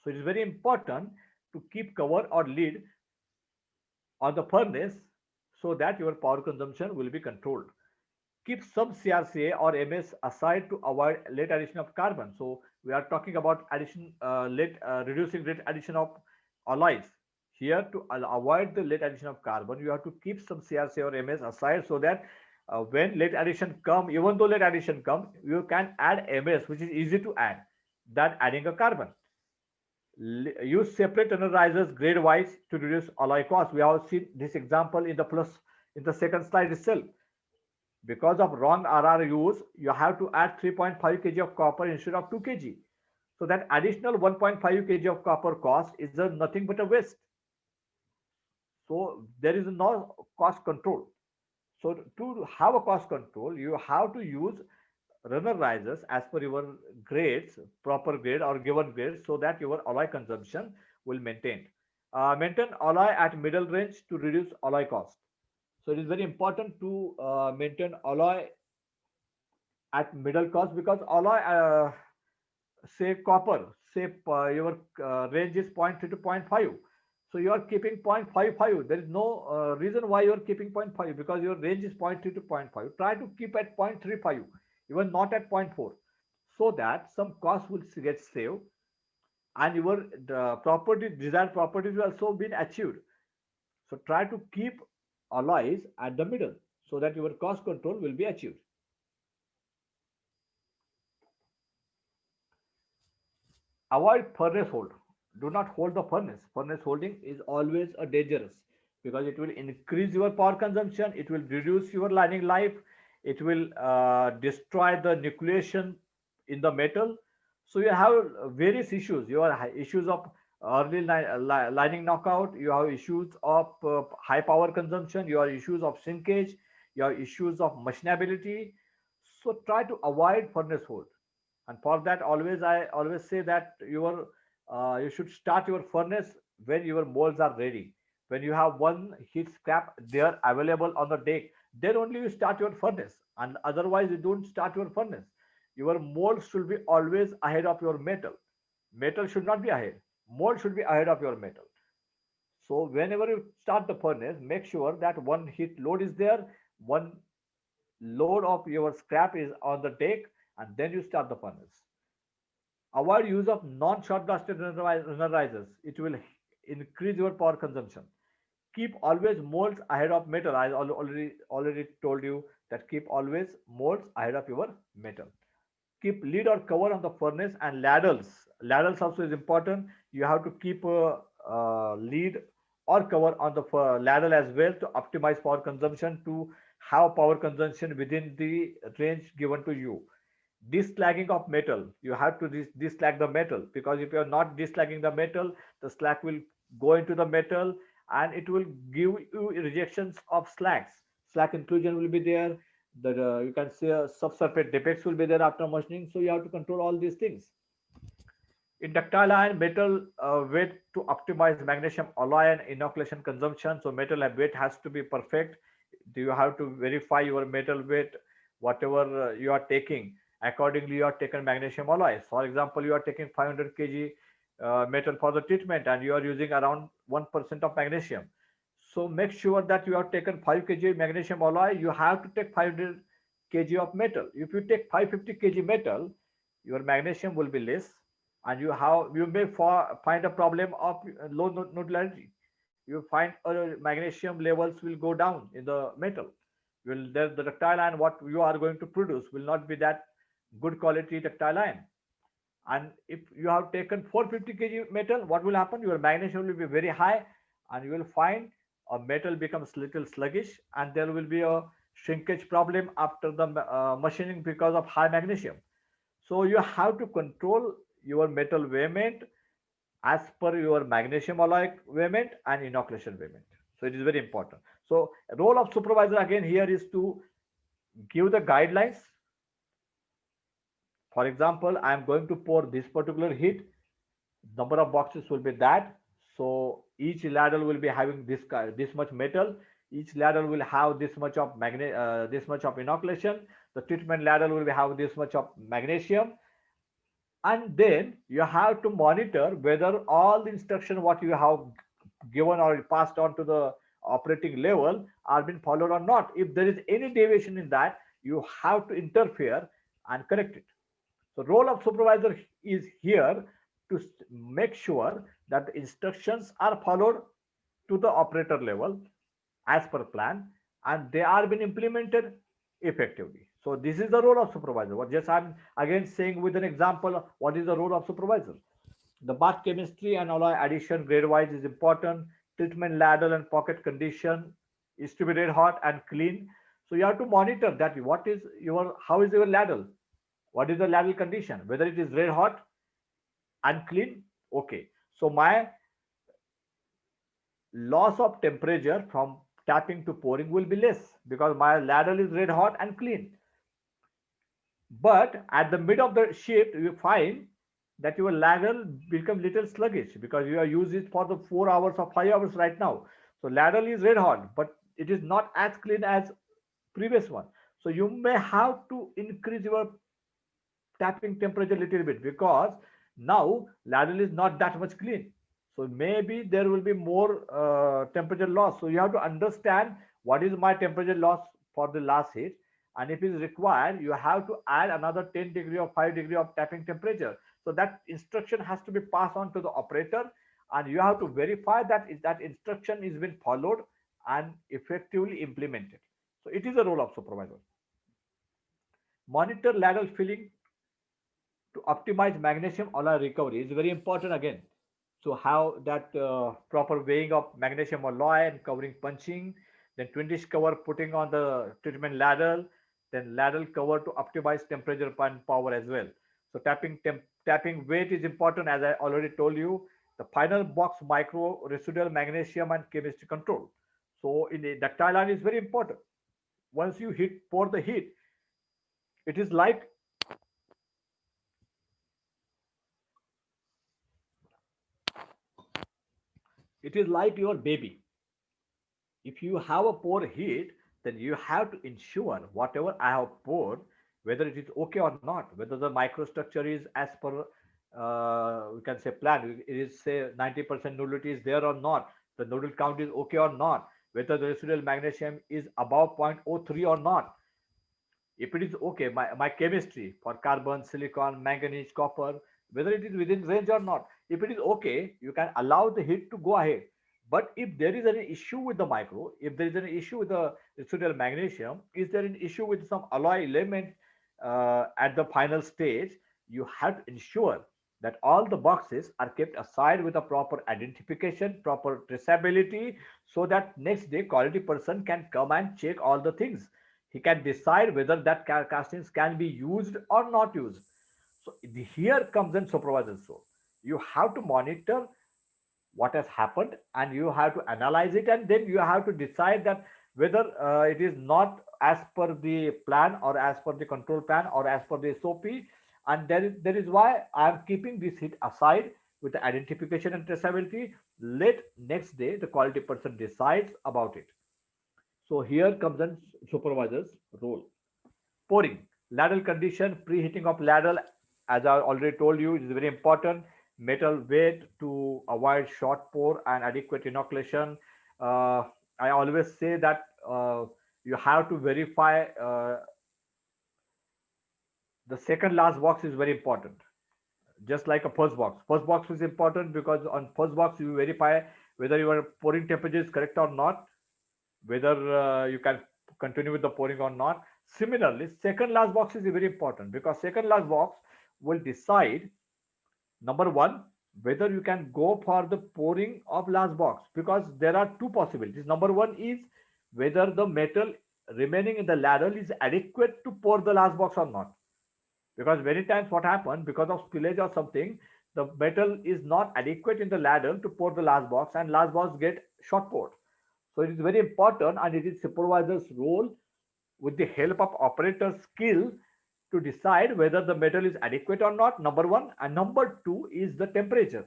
So it is very important to keep cover or lid on the furnace so that your power consumption will be controlled. Keep some CRCA or MS aside to avoid late addition of carbon. So we are talking about reducing late addition of alloys. Here to avoid the late addition of carbon, you have to keep some CRCA or MS aside so that when late addition come, even though late addition come, you can add MS, which is easy to add, than adding a carbon. Use separate analyzers grade wise to reduce alloy cost. We have seen this example in the second slide itself. Because of wrong RR use, you have to add 3.5 kg of copper instead of 2 kg. So that additional 1.5 kg of copper cost is nothing but a waste. So there is no cost control. So to have a cost control, you have to use runner risers as per your grades, proper grade or given grade, so that your alloy consumption will maintain. Maintain alloy at middle range to reduce alloy cost. So it is very important to maintain alloy at middle cost, because alloy, say copper, say your range is 0.3 to 0.5. So you are keeping 0.55. There is no reason why you are keeping 0.5, because your range is 0.3 to 0.5. Try to keep at 0.35, even not at 0.4, so that some cost will get saved and your desired properties will also been achieved. So try to keep alloys at the middle so that your cost control will be achieved. Avoid furnace hold. Do not hold the furnace. Furnace holding is always a dangerous, because it will increase your power consumption, it will reduce your lining life, it will destroy the nucleation in the metal. So you have various issues. You have issues of early lining knockout, you have issues of high power consumption, you have issues of shrinkage, you have issues of machinability. So try to avoid furnace hold. And for that, I always say that you should start your furnace when your molds are ready. When you have one heat scrap there available on the deck, then only you start your furnace, and otherwise you don't start your furnace. Your mold should be always ahead of your metal. Metal should not be ahead. Mold should be ahead of your metal. So whenever you start the furnace, make sure that one heat load is there, one load of your scrap is on the deck, and then you start the furnace. Avoid use of non-short blasted runner risers. It will increase your power consumption. Keep always molds ahead of metal. I already told you that keep always molds ahead of your metal. Keep lid or cover on the furnace and ladles. Ladles also is important. You have to keep a lid or cover on the ladle as well to optimize power consumption, to have power consumption within the range given to you. Dislagging of metal, you have to dislag the metal, because if you are not dislagging the metal, the slag will go into the metal and it will give you rejections of slag inclusion will be there. You can see subsurface defects will be there after machining. So you have to control all these things. In ductile iron, metal weight to optimize magnesium alloy and inoculation consumption. So metal weight has to be perfect. You have to verify your metal weight, whatever you are taking. Accordingly, you are taken magnesium alloys. For example, you are taking 500 kg metal for the treatment, and you are using around 1% of magnesium. So make sure that you have taken 5 kg magnesium alloy. You have to take 500 kg of metal. If you take 550 kg metal, your magnesium will be less, and you may find a problem of low nodularity. You find magnesium levels will go down in the metal. The ductile iron what you are going to produce will not be that good quality ductile iron. And if you have taken 450 kg metal, what will happen? Your magnesium will be very high, and you will find a metal becomes little sluggish, and there will be a shrinkage problem after the machining because of high magnesium. So you have to control your metal weighment as per your magnesium alloy weighment and inoculation weighment. So it is very important. So role of supervisor again here is to give the guidelines. For example, I am going to pour this particular heat. Number of boxes will be that. So each ladle will be having this much metal. Each ladle will have this much of this much of inoculation. The treatment ladle will have this much of magnesium. And then you have to monitor whether all the instruction what you have given or passed on to the operating level are being followed or not. If there is any deviation in that, you have to interfere and correct it. So role of supervisor is here to make sure that the instructions are followed to the operator level as per plan, and they are being implemented effectively. So this is the role of supervisor. What just I'm again saying with an example, what is the role of supervisor? The bath chemistry and alloy addition grade wise is important. Treatment ladle and pocket condition is to be red hot and clean. So you have to monitor that what is your how is your ladle, what is the ladle condition, whether it is red hot and clean. Okay, so my loss of temperature from tapping to pouring will be less because my ladle is red hot and clean. But at the mid of the shift, you find that your ladle become little sluggish because you are using it for the 4 hours or 5 hours right now. So ladle is red hot, but it is not as clean as previous one. So you may have to increase your tapping temperature a little bit because now ladle is not that much clean. So maybe there will be more temperature loss. So you have to understand what is my temperature loss for the last heat, and if it is required you have to add another 10 degree or 5 degree of tapping temperature. So that instruction has to be passed on to the operator, and you have to verify that that instruction is being followed and effectively implemented. So it is a role of supervisor. Monitor ladle filling to optimize magnesium alloy recovery is very important again. So how that proper weighing of magnesium alloy and covering punching, then 20 cover putting on the treatment ladle, then ladle cover to optimize temperature and power as well. So tapping weight is important as I already told you. The final box micro residual magnesium and chemistry control. So in the ductile iron is very important. Once you hit pour the heat, it is like your baby. If you have a pour heat, then you have to ensure whatever I have poured, whether it is okay or not, whether the microstructure is as per we can say plan, it is say 90% nodulity is there or not, the nodal count is okay or not, whether the residual magnesium is above 0.03 or not. If it is okay, my chemistry for carbon, silicon, manganese, copper, whether it is within range or not, if it is okay, you can allow the heat to go ahead. But if there is an issue with the micro, if there is an issue with the residual magnesium, is there an issue with some alloy element at the final stage, you have to ensure that all the boxes are kept aside with a proper identification, proper traceability, so that next day quality person can come and check all the things. He can decide whether that castings can be used or not used. So here comes in supervisor's role. You have to monitor what has happened and you have to analyze it, and then you have to decide that whether it is not as per the plan or as per the control plan or as per the SOP. And there is why I am keeping this hit aside with the identification and traceability. Let next day the quality person decides about it. So here comes in supervisor's role. Pouring, ladle condition, preheating of ladle, as I already told you, is very important. Metal weight to avoid short pour and adequate inoculation. Uh, I always say that you have to verify the second last box is very important. Just like a first box. First box is important because on first box you verify whether your pouring temperature is correct or not, whether you can continue with the pouring or not. Similarly, second last box is very important because second last box will decide number one whether you can go for the pouring of last box, because there are two possibilities. Number one is whether the metal remaining in the ladle is adequate to pour the last box or not, because many times what happens because of spillage or something, the metal is not adequate in the ladle to pour the last box and last box get short poured. So it is very important and it is supervisor's role with the help of operator skill to decide whether the metal is adequate or not, number one. And number two is the temperature.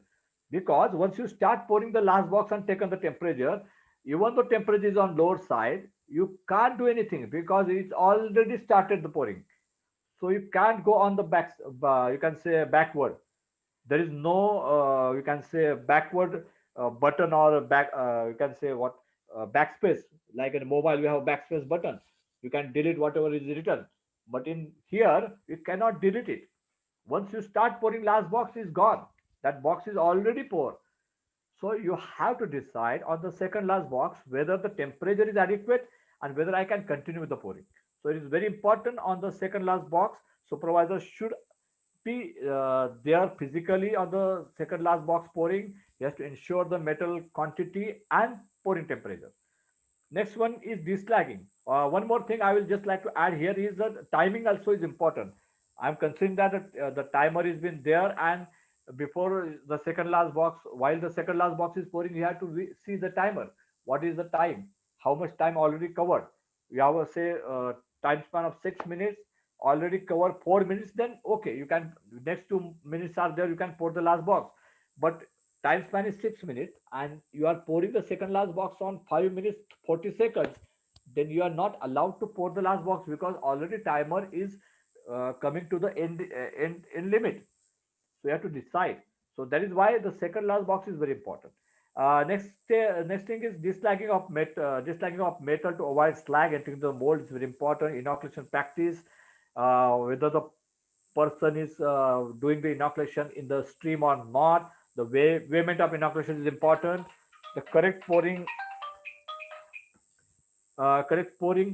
Because once you start pouring the last box and take on the temperature, even though temperature is on lower side, you can't do anything because it's already started the pouring. So you can't go on the back, you can say backward. There is no, you can say backward button or a back, you can say what, backspace. Like in mobile, we have backspace button. You can delete whatever is written. But in here, you cannot delete it. Once you start pouring, last box is gone. That box is already poured. So you have to decide on the second last box whether the temperature is adequate and whether I can continue with the pouring. So it is very important on the second last box. Supervisor should be there physically on the second last box pouring. He has to ensure the metal quantity and pouring temperature. Next one is deslagging. One more thing I will just like to add here is that timing also is important. I'm considering that the timer has been there, and before the second last box, while the second last box is pouring, you have to see the timer. What is the time? How much time already covered? You have a say time span of 6 minutes, already covered 4 minutes. Then okay, you can, next 2 minutes are there. You can pour the last box, but time span is 6 minutes and you are pouring the second last box on 5 minutes 40 seconds, then you are not allowed to pour the last box because already timer is coming to the end limit. So you have to decide. So that is why the second last box is very important. Next thing is dislagging of metal to avoid slag entering the mold is very important. Inoculation practice, whether the person is doing the inoculation in the stream or not. The weighment of inoculation is important. The correct pouring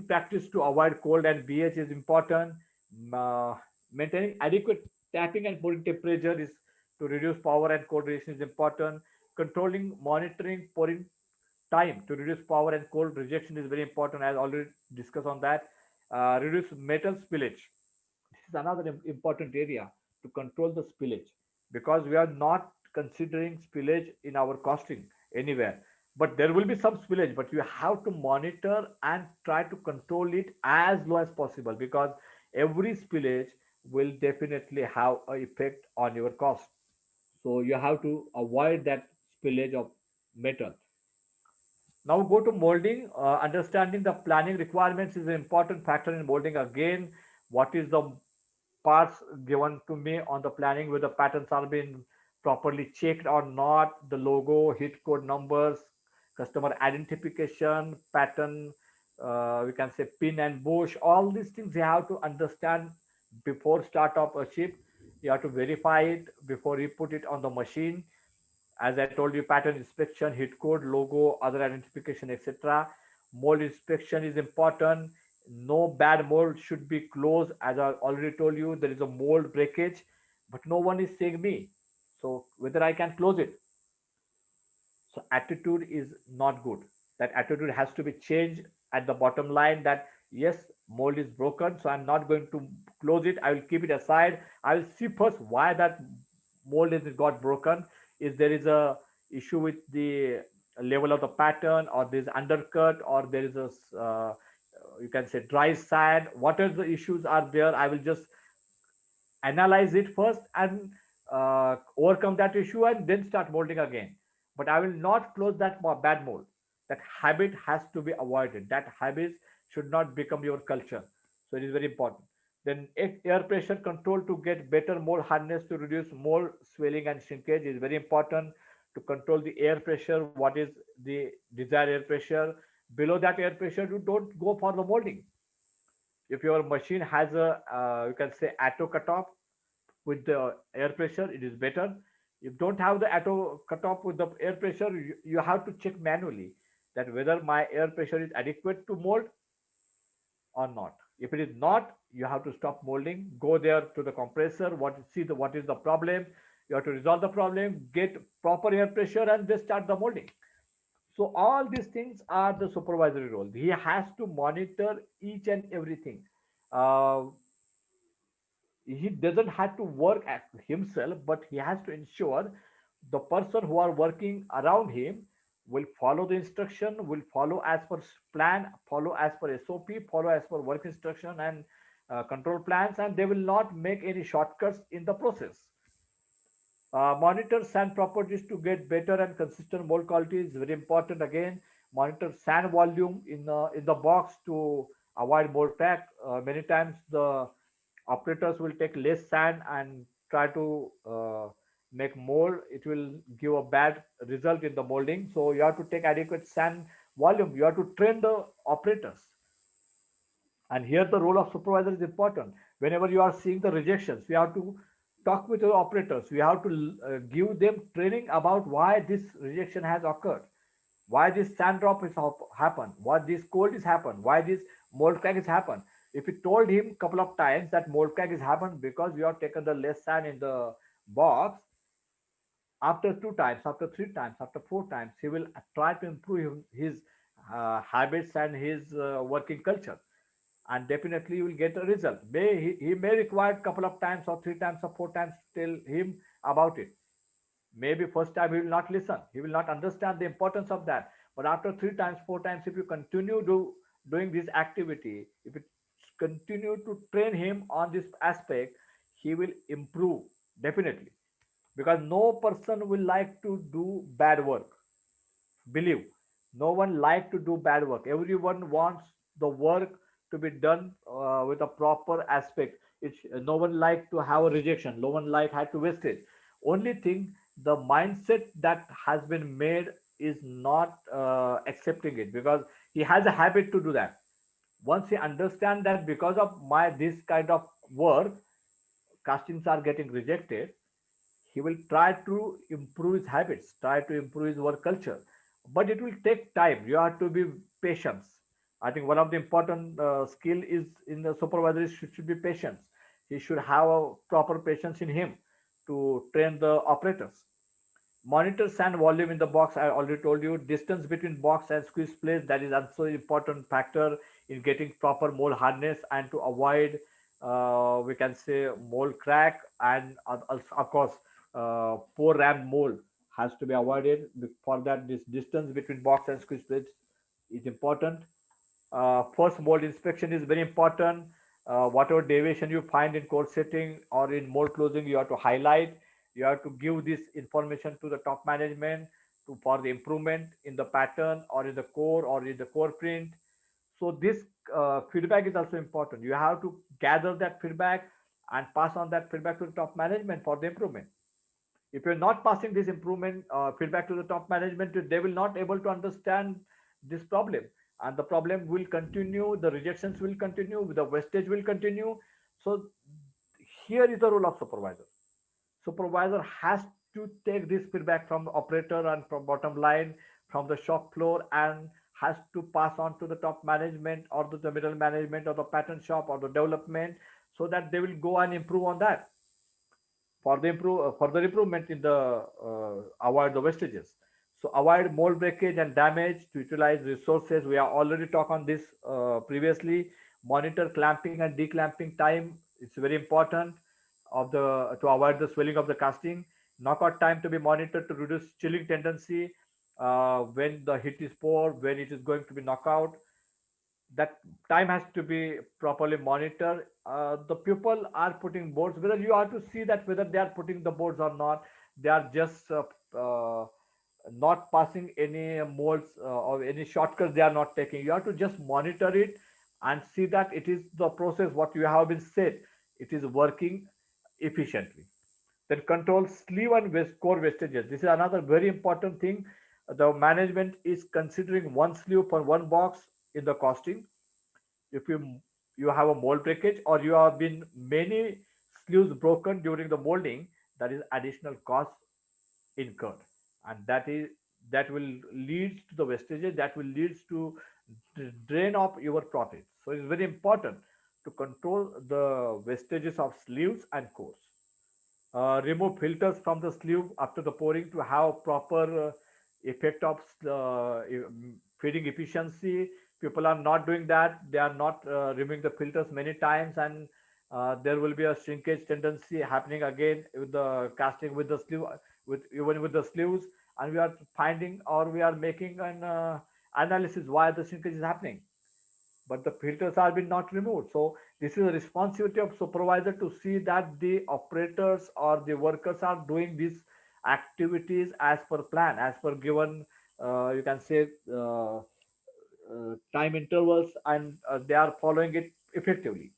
practice to avoid cold and BH is important. Uh, Maintaining adequate tapping and pouring temperature is to reduce power and cold rejection is important. Monitoring pouring time to reduce power and cold rejection is very important, as already discussed on that. Reduce metal spillage. This is another important area to control the spillage, because we are not considering spillage in our costing anywhere. But there will be some spillage, but you have to monitor and try to control it as low as possible, because every spillage will definitely have an effect on your cost. So you have to avoid that spillage of metal. Now go to molding. Understanding the planning requirements is an important factor in molding. Again, what is the parts given to me on the planning, whether patterns are being properly checked or not, the logo, hit code numbers, customer identification, pattern, we can say pin and bush, all these things you have to understand before start of a ship. You have to verify it before you put it on the machine. As I told you, pattern inspection, hit code, logo, other identification, etc. Mold inspection is important. No bad mold should be closed. As I already told you, there is a mold breakage, but no one is saying me. So whether I can close it. So attitude is not good. That attitude has to be changed at the bottom line, that yes, mold is broken, so I'm not going to close it. I will keep it aside. I will see first why that mold is got broken. Is there is a issue with the level of the pattern, or there is undercut, or there is a you can say dry sand. Whatever the issues are there, I will just analyze it first and overcome that issue and then start molding again. But I will not close that bad mold. That habit has to be avoided. That habit should not become your culture. So it is very important. Then air pressure control to get better mold hardness to reduce mold swelling and shrinkage is very important. To control the air pressure, what is the desired air pressure? Below that air pressure, you don't go for the molding. If your machine has a you can say auto cutoff with the air pressure, it is better. If don't have the auto cutoff with the air pressure, you have to check manually that whether my air pressure is adequate to mold or not. If it is not, you have to stop molding, go there to the compressor, what is the problem. You have to resolve the problem, get proper air pressure, and then start the molding. So all these things are the supervisory role. He has to monitor each and everything. uh, he doesn't have to work at himself, but he has to ensure the person who are working around him will follow the instruction, will follow as per plan, follow as per SOP, follow as per work instruction and control plans, and they will not make any shortcuts in the process. Monitor sand properties to get better and consistent mold quality is very important. Again, monitor sand volume in the box to avoid mold pack. Many times the Operators will take less sand and try to make mold. It will give a bad result in the molding, so you have to take adequate sand volume. You have to train the operators. And here the role of supervisor is important. Whenever you are seeing the rejections, we have to talk with your operators. We have to give them training about why this rejection has occurred, why this sand drop has happened, what this cold is happened, why this mold crack has happened. If you told him couple of times that mold crack has happened because you have taken the less sand in the box, after two times, after three times, after four times, he will try to improve his habits and his working culture, and definitely you will get a result. He may require a couple of times or three times or four times to tell him about it. Maybe first time he will not listen, he will not understand the importance of that. But after three times, four times, if you continue doing this activity, if you continue to train him on this aspect, he will improve definitely. Because no person will like to do bad work. Believe, no one like to do bad work. Everyone wants the work to be done with a proper aspect. No one like to have a rejection, no one like had to waste it. Only thing, the mindset that has been made is not accepting it, because he has a habit to do that. Once he understand that because of my this kind of work, castings are getting rejected, he will try to improve his habits, try to improve his work culture. But it will take time. You have to be patient. I think one of the important skill is in the supervisor should be patience. He should have a proper patience in him to train the operators. Monitor sand volume in the box. I already told you distance between box and squeeze place. That is also important factor in getting proper mold hardness and to avoid we can say mold crack, and of course poor rammed mold has to be avoided. For that, this distance between box and squeeze plate is important. First mold inspection is very important. Whatever deviation you find in core setting or in mold closing, you have to highlight. You have to give this information to the top management for the improvement in the pattern or in the core or in the core print. So this feedback is also important. You have to gather that feedback and pass on that feedback to the top management for the improvement. If you're not passing this improvement feedback to the top management, they will not able to understand this problem, and the problem will continue, the rejections will continue, the wastage will continue. So here is the role of supervisor. Supervisor has to take this feedback from the operator and from bottom line, from the shop floor, and has to pass on to the top management or the middle management or the pattern shop or the development, so that they will go and improve on that for the further improvement in the avoid the wastages. So avoid mold breakage and damage to utilize resources. We have already talked on this previously. Monitor clamping and declamping time. It's very important of the to avoid the swelling of the casting. Knockout time to be monitored to reduce chilling tendency when the heat is poured, when it is going to be knockout. That time has to be properly monitored. The people are putting boards, whether you have to see that whether they are putting the boards or not. They are just not passing any molds or any shortcuts they are not taking. You have to just monitor it and see that it is the process what you have been said, it is working efficiently. Then control sleeve and core wastages. This is another very important thing. The management is considering one sleeve for one box in the costing. If you have a mold breakage or you have been many sleeves broken during the molding, that is additional cost incurred, and that will lead to the wastages, that will lead to drain of your profits. So it's very important to control the wastages of sleeves and cores. Remove filters from the sleeve after the pouring to have proper effect of feeding efficiency. People are not doing that. They are not removing the filters many times, and there will be a shrinkage tendency happening again with the casting with the sleeve, with even with the sleeves. And we are finding or we are making an analysis why the shrinkage is happening, but the filters are been not removed. So this is a responsibility of supervisor to see that the operators or the workers are doing these activities as per plan, as per given you can say time intervals, and they are following it effectively.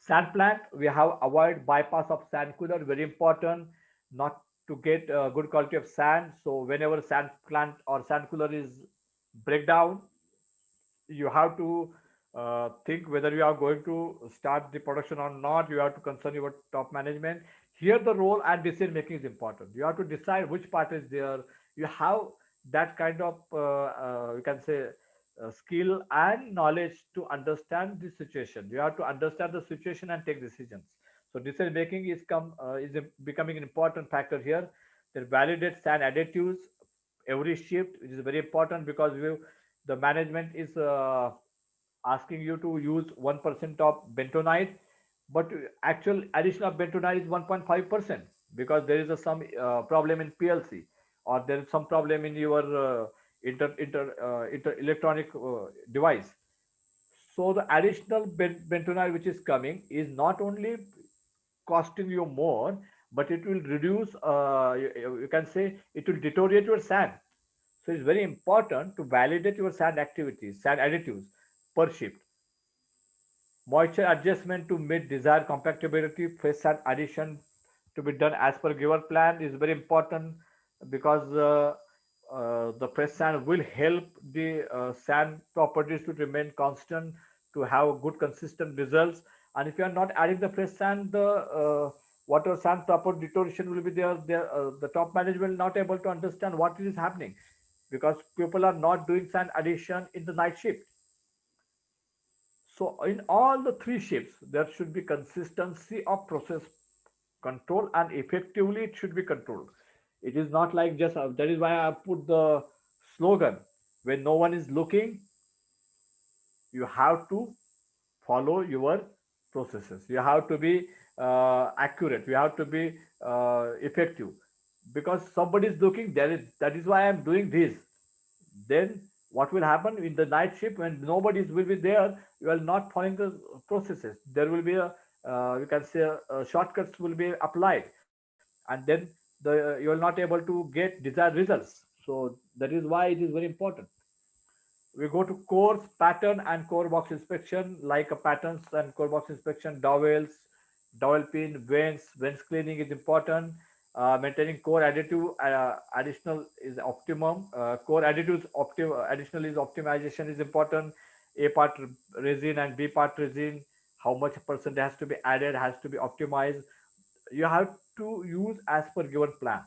Sand plant, we have avoid bypass of sand cooler, very important, not to get good quality of sand. So whenever sand plant or sand cooler is breakdown, you have to think whether you are going to start the production or not. You have to concern your top management. Here the role and decision making is important. You have to decide which part is there. You have that kind of you can say skill and knowledge to understand the situation. You have to understand the situation and take decisions. So decision making is becoming an important factor here. Then validate sand additives every shift, which is very important because the management is asking you to use 1% of bentonite, but actual addition of bentonite is 1.5% because there is some problem in PLC, or there is some problem in your inter electronic device. So the additional bentonite which is coming is not only costing you more, but it will reduce, you can say, it will deteriorate your sand. So it's very important to validate your sand activities, sand additives per shift. Moisture adjustment to meet desired compactability, fresh sand addition to be done as per given plan is very important because the fresh sand will help the sand properties to remain constant to have good consistent results. And if you are not adding the fresh sand, the water sand proper deterioration will be there. The top management will not able to understand what is happening because people are not doing sand addition in the night shift. So in all the three shifts, there should be consistency of process control and effectively it should be controlled. It is not like just, that is why I put the slogan, when no one is looking, you have to follow your processes. You have to be accurate. You have to be effective because somebody is looking. That is why I am doing this. Then what will happen in the night shift when nobody will be there? You are not following the processes. There will be a you can say shortcuts will be applied, and then you are not able to get desired results. So that is why it is very important. We go to course pattern and core box inspection, like a patterns and core box inspection, dowel pin, vents cleaning is important. Maintaining core additive additional is optimum. Core additives additional is optimization is important. A part resin and B part resin, how much percent has to be added, has to be optimized. You have to use as per given plan.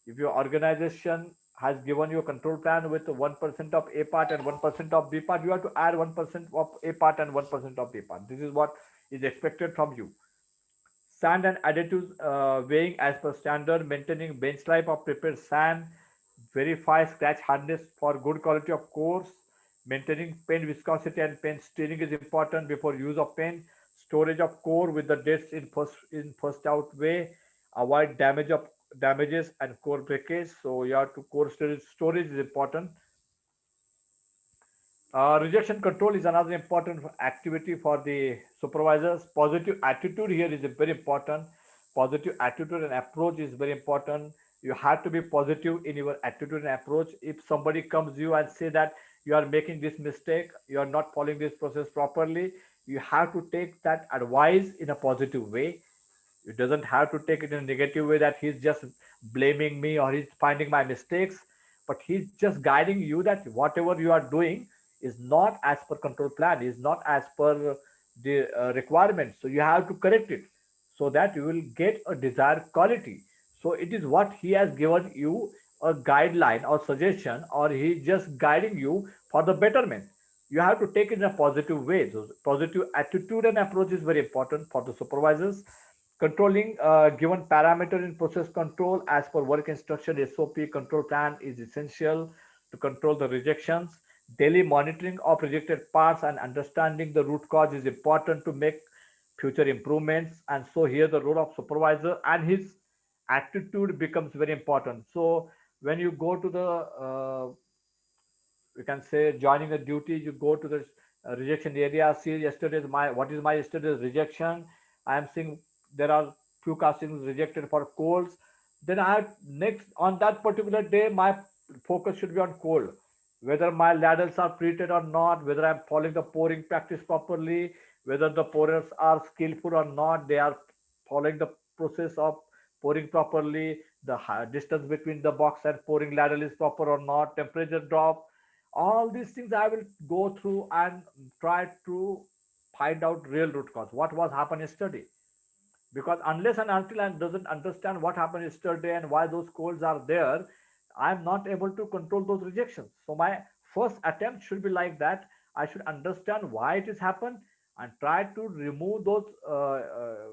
If your organization has given you a control plan with 1% of A part and 1% of B part, you have to add 1% of A part and 1% of B part. This is what is expected from you. Sand and additives weighing as per standard, maintaining bench life of prepared sand, verify scratch hardness for good quality of cores, maintaining paint viscosity and paint stirring is important before use of paint, storage of core with the dates in first out way, avoid damages and core breakage. So you have to core storage is important. Rejection control is another important activity for the supervisors. Positive attitude here is very important. Positive attitude and approach is very important. You have to be positive in your attitude and approach. If somebody comes to you and say that you are making this mistake, you are not following this process properly, you have to take that advice in a positive way. It doesn't have to take it in a negative way that he's just blaming me or he's finding my mistakes, but he's just guiding you that whatever you are doing is not as per control plan, is not as per the requirements. So you have to correct it so that you will get a desired quality. So it is what he has given you a guideline or suggestion, or he just guiding you for the betterment. You have to take it in a positive way. So positive attitude and approach is very important for the supervisors. Controlling given parameter in process control as per work instruction SOP control plan is essential to control the rejections. Daily monitoring of rejected parts and understanding the root cause is important to make future improvements. And so here the role of supervisor and his attitude becomes very important. So when you go to the you can say joining the duty, you go to the rejection area, see yesterday's what is my yesterday's rejection. I am seeing there are few castings rejected for coals. Then I have next on that particular day my focus should be on coal, whether my ladles are treated or not, whether I'm following the pouring practice properly, whether the pourers are skillful or not, they are following the process of pouring properly, the distance between the box and pouring ladle is proper or not, temperature drop. All these things I will go through and try to find out real root cause. What was happened yesterday? Because unless and until I doesn't understand what happened yesterday and why those colds are there, I'm not able to control those rejections. So my first attempt should be like that. I should understand why it has happened and try to remove those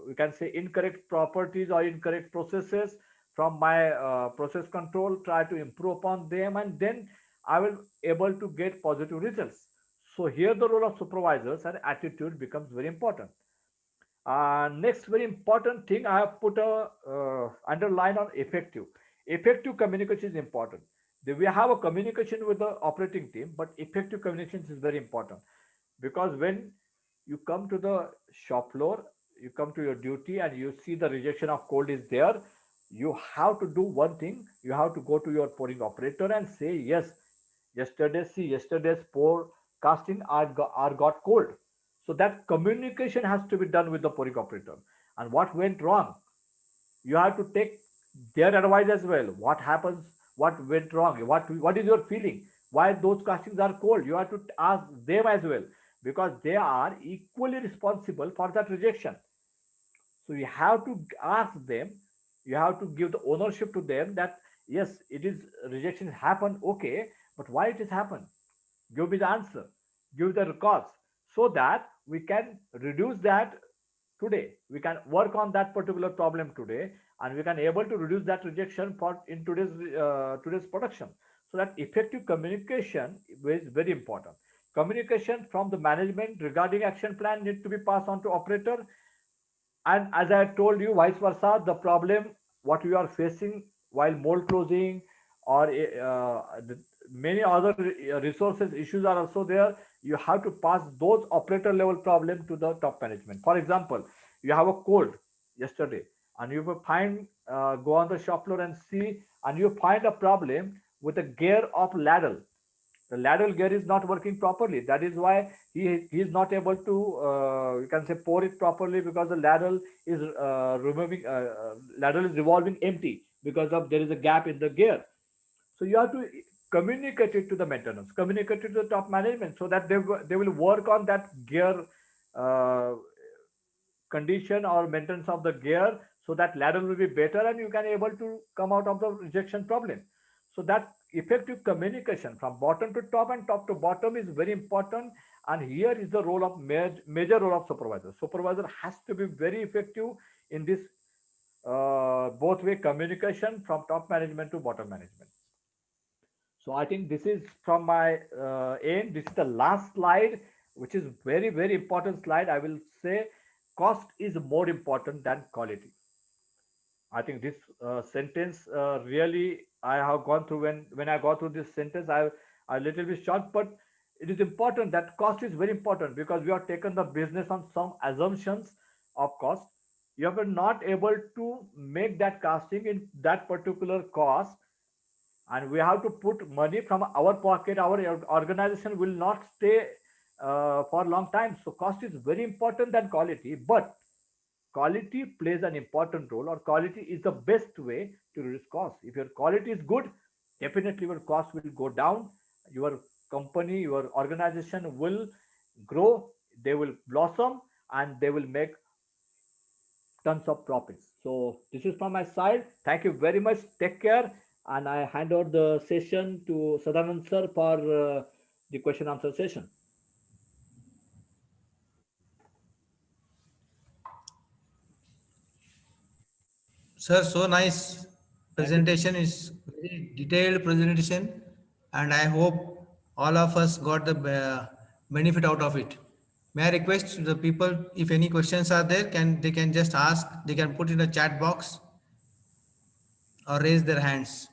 we can say incorrect properties or incorrect processes from my process control, try to improve upon them, and then I will able to get positive results. So here the role of supervisors and attitude becomes very important. Next, very important thing, I have put a underline on effective. Effective communication is important. We have a communication with the operating team, but effective communication is very important because when you come to the shop floor, you come to your duty and you see the rejection of cold is there, you have to do one thing. You have to go to your pouring operator and say, yes, yesterday's pour casting are got cold. So that communication has to be done with the pouring operator. And what went wrong, you have to take their advice as well. What happens, what went wrong, what is your feeling, why those castings are cold, you have to ask them as well, because they are equally responsible for that rejection. So you have to ask them, you have to give the ownership to them that yes, it is rejection happen, okay, but why it has happened? Give me the answer, give the cause, so that we can reduce that today. We can work on that particular problem today, and we can able to reduce that rejection for in today's production. So that effective communication is very important. Communication from the management regarding action plan need to be passed on to operator, and as I told you, vice versa, the problem what you are facing while mold closing or many other resources issues are also there, you have to pass those operator level problem to the top management. For example, you have a cold yesterday and you will find go on the shop floor and see, and you find a problem with the gear of ladle. The lateral gear is not working properly. That is why he is not able to you can say pour it properly, because the lateral is revolving empty because of there is a gap in the gear. So you have to communicate it to the maintenance, communicate it to the top management, so that they will work on that gear uh, condition or maintenance of the gear, so that ladle will be better and you can able to come out of the rejection problem. So that effective communication from bottom to top and top to bottom is very important. And here is the role of major role of supervisor. Supervisor has to be very effective in this both way communication from top management to bottom management. So I think this is from my end. This is the last slide, which is very important slide. I will say cost is more important than quality. I think this sentence really I have gone through. When I go through this sentence, I little bit shocked, but it is important that cost is very important, because we have taken the business on some assumptions of cost. You are not able to make that casting in that particular cost, and we have to put money from our pocket. Our organization will not stay for a long time. So cost is very important than quality, but quality plays an important role, or quality is the best way to reduce cost. If your quality is good, definitely your cost will go down. Your company, your organization will grow, they will blossom, and they will make tons of profits. So this is from my side. Thank you very much. Take care. And I hand over the session to Sadanand sir for the question answer session. Sir, so nice Thank you. presentation is very detailed presentation, and I hope all of us got the benefit out of it. May I request the people, if any questions are there, can they can just ask, they can put in a chat box or raise their hands.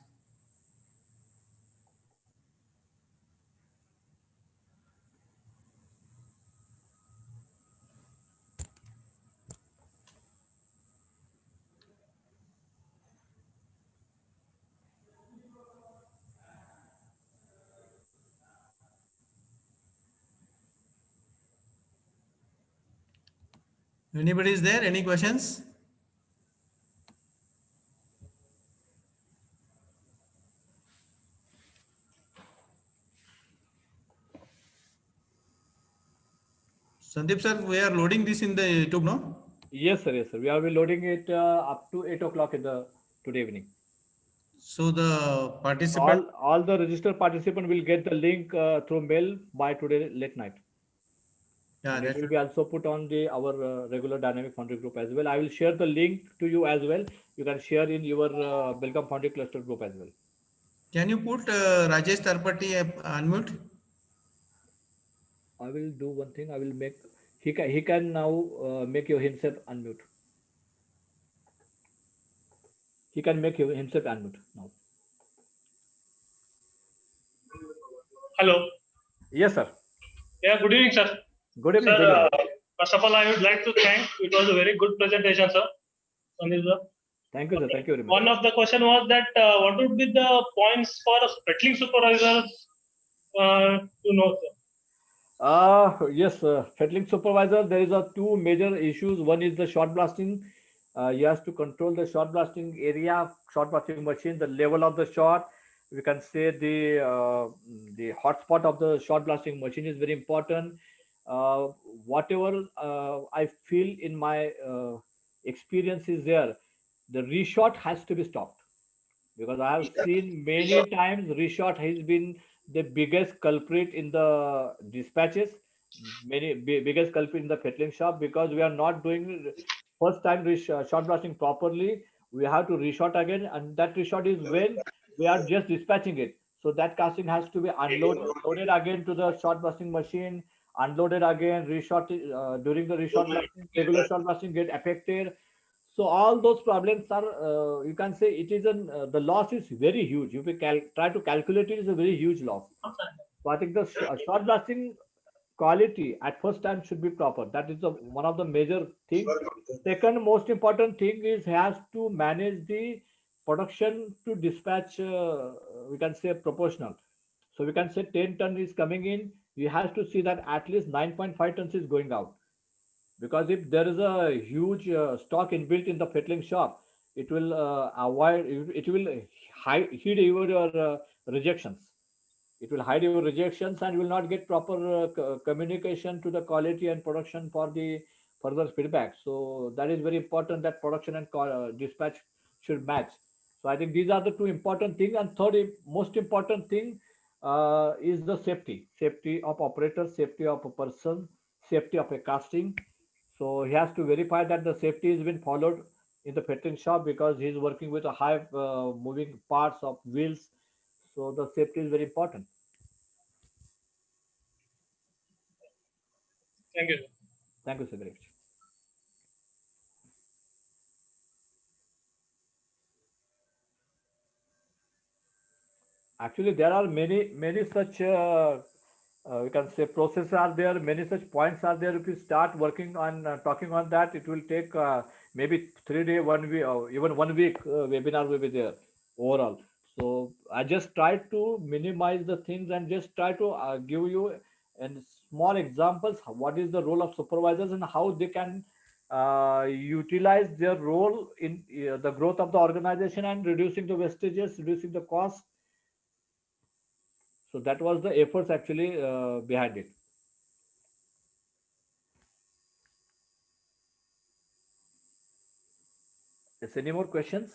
Anybody is there? Any questions? Sandeep sir, we are loading this in the YouTube, no? Yes, sir. Yes, sir. We are be loading it up to 8 o'clock in the today evening. So the So participant, all the registered participant will get the link through mail by today late night, yeah, and it that's will be also put on the our regular dynamic foundry group as well. I will share the link to you as well. You can share in your Belgaum foundry cluster group as well. Can you put Rajesh Tarpati unmute? I will do one thing. I will make he can now make your himself unmute. He can make himself unmute now. Hello. Yes, sir. Yeah, good evening, sir. Good evening. Sir, Good evening. first of all, I would like to thank. It was a very good presentation, sir. Sandeep sir. Thank you, sir. Thank you very much. One of the question was that what would be the points for a fettling supervisors to know, sir? Yes, fettling supervisor, there is a two major issues. One is the short blasting. You have to control the short blasting area, short blasting machine, the level of the shot. We can say the hotspot of the short blasting machine is very important. Uh, Whatever I feel in my experience is there, the reshot has to be stopped because I have seen many times reshot has been the biggest culprit in the dispatches, biggest culprit in the fettling shop because we are not doing first time shot blasting properly. We have to reshot again, and that reshot is when we are just dispatching it. So that casting has to be unloaded, loaded again to the shot blasting machine, unloaded again, reshot during the reshot blasting, regular shot blasting get affected. So all those problems are, you can say it is the loss is very huge. If we try to calculate it, is a very huge loss. So I think the short blasting quality at first time should be proper. That is the one of the major thing. Second most important thing is has to manage the production to dispatch. We can say proportional. So we can say 10 ton is coming in. You have to see that at least 9.5 tons is going out because if there is a huge stock inbuilt in the fettling shop, it will avoid it will hide your rejections. It will hide your rejections and you will not get proper communication to the quality and production for the further feedback. So that is very important that production and dispatch should match. So I think these are the two important things. And third most important thing is the safety of operator, safety of a person, safety of a casting. So he has to verify that the safety has been followed in the fettling shop because he is working with a high moving parts of wheels. So the safety is very important. Thank you, sir. Thank you, Sigaresh. Actually, there are many such we can say processes are there, many such points are there. If you start working on talking on that, it will take maybe 3 day, 1 week, or even 1 week webinar will be there overall. So I just try to minimize the things and just try to give you in small examples what is the role of supervisors and how they can utilize their role in the growth of the organization and reducing the wastages, reducing the cost. So that was the efforts actually behind it. Is any more questions?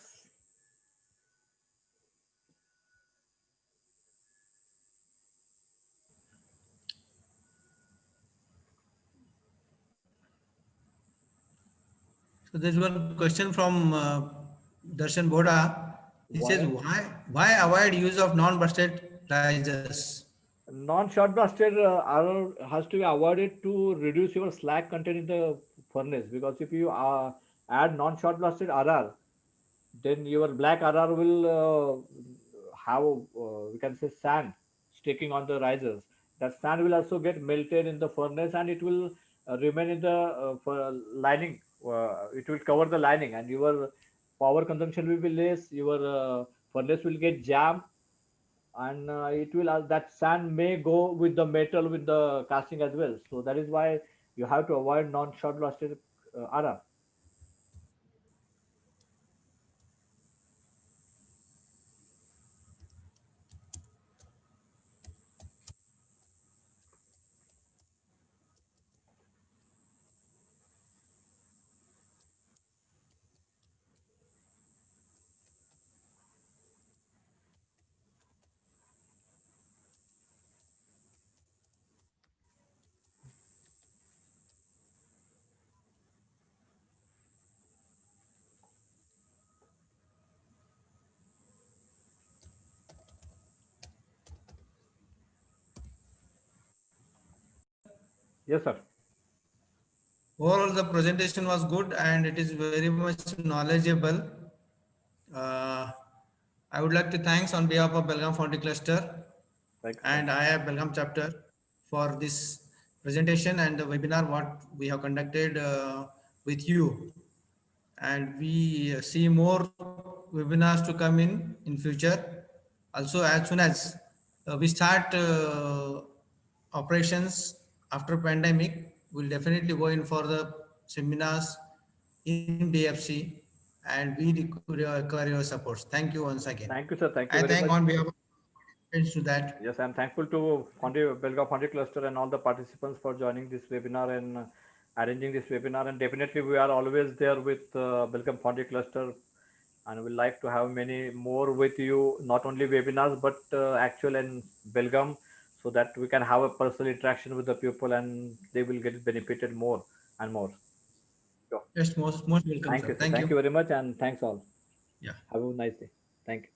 So there's one question from Darshan Boda. He says, Why? why avoid use of non-busted risers? Non-short blasted RR has to be avoided to reduce your slag content in the furnace because if you add non-short blasted RR, then your black RR will have we can say sand sticking on the risers. That sand will also get melted in the furnace and it will remain in the lining. It will cover the lining and your power consumption will be less. Your furnace will get jammed and it will that sand may go with the metal with the casting as well. So that is why you have to avoid non-short blasted Ara. Yes, sir. Overall, the presentation was good and it is very much knowledgeable. I would like to thanks on behalf of Belgaum Foundry Cluster Thank you, sir. and I have Belgaum chapter for this presentation and the webinar what we have conducted with you. And we see more webinars to come in future. Also, as soon as we start operations after pandemic, we'll definitely go in for the seminars in BFC and we require your support. Thank you once again. Thank you, sir. Thank you I very thank much. on behalf of participants to that. Yes, I'm thankful to Belgaum Foundry Cluster and all the participants for joining this webinar and arranging this webinar. And definitely, we are always there with Belgaum Foundry Cluster, and we like to have many more with you, not only webinars but actual and Belgaum, so that we can have a personal interaction with the people and they will get benefited more and more. So, Yes, most welcome, thank sir. you, sir. Thank Thank you you. very much, and thanks all. Yeah. Have a nice day. Thank you.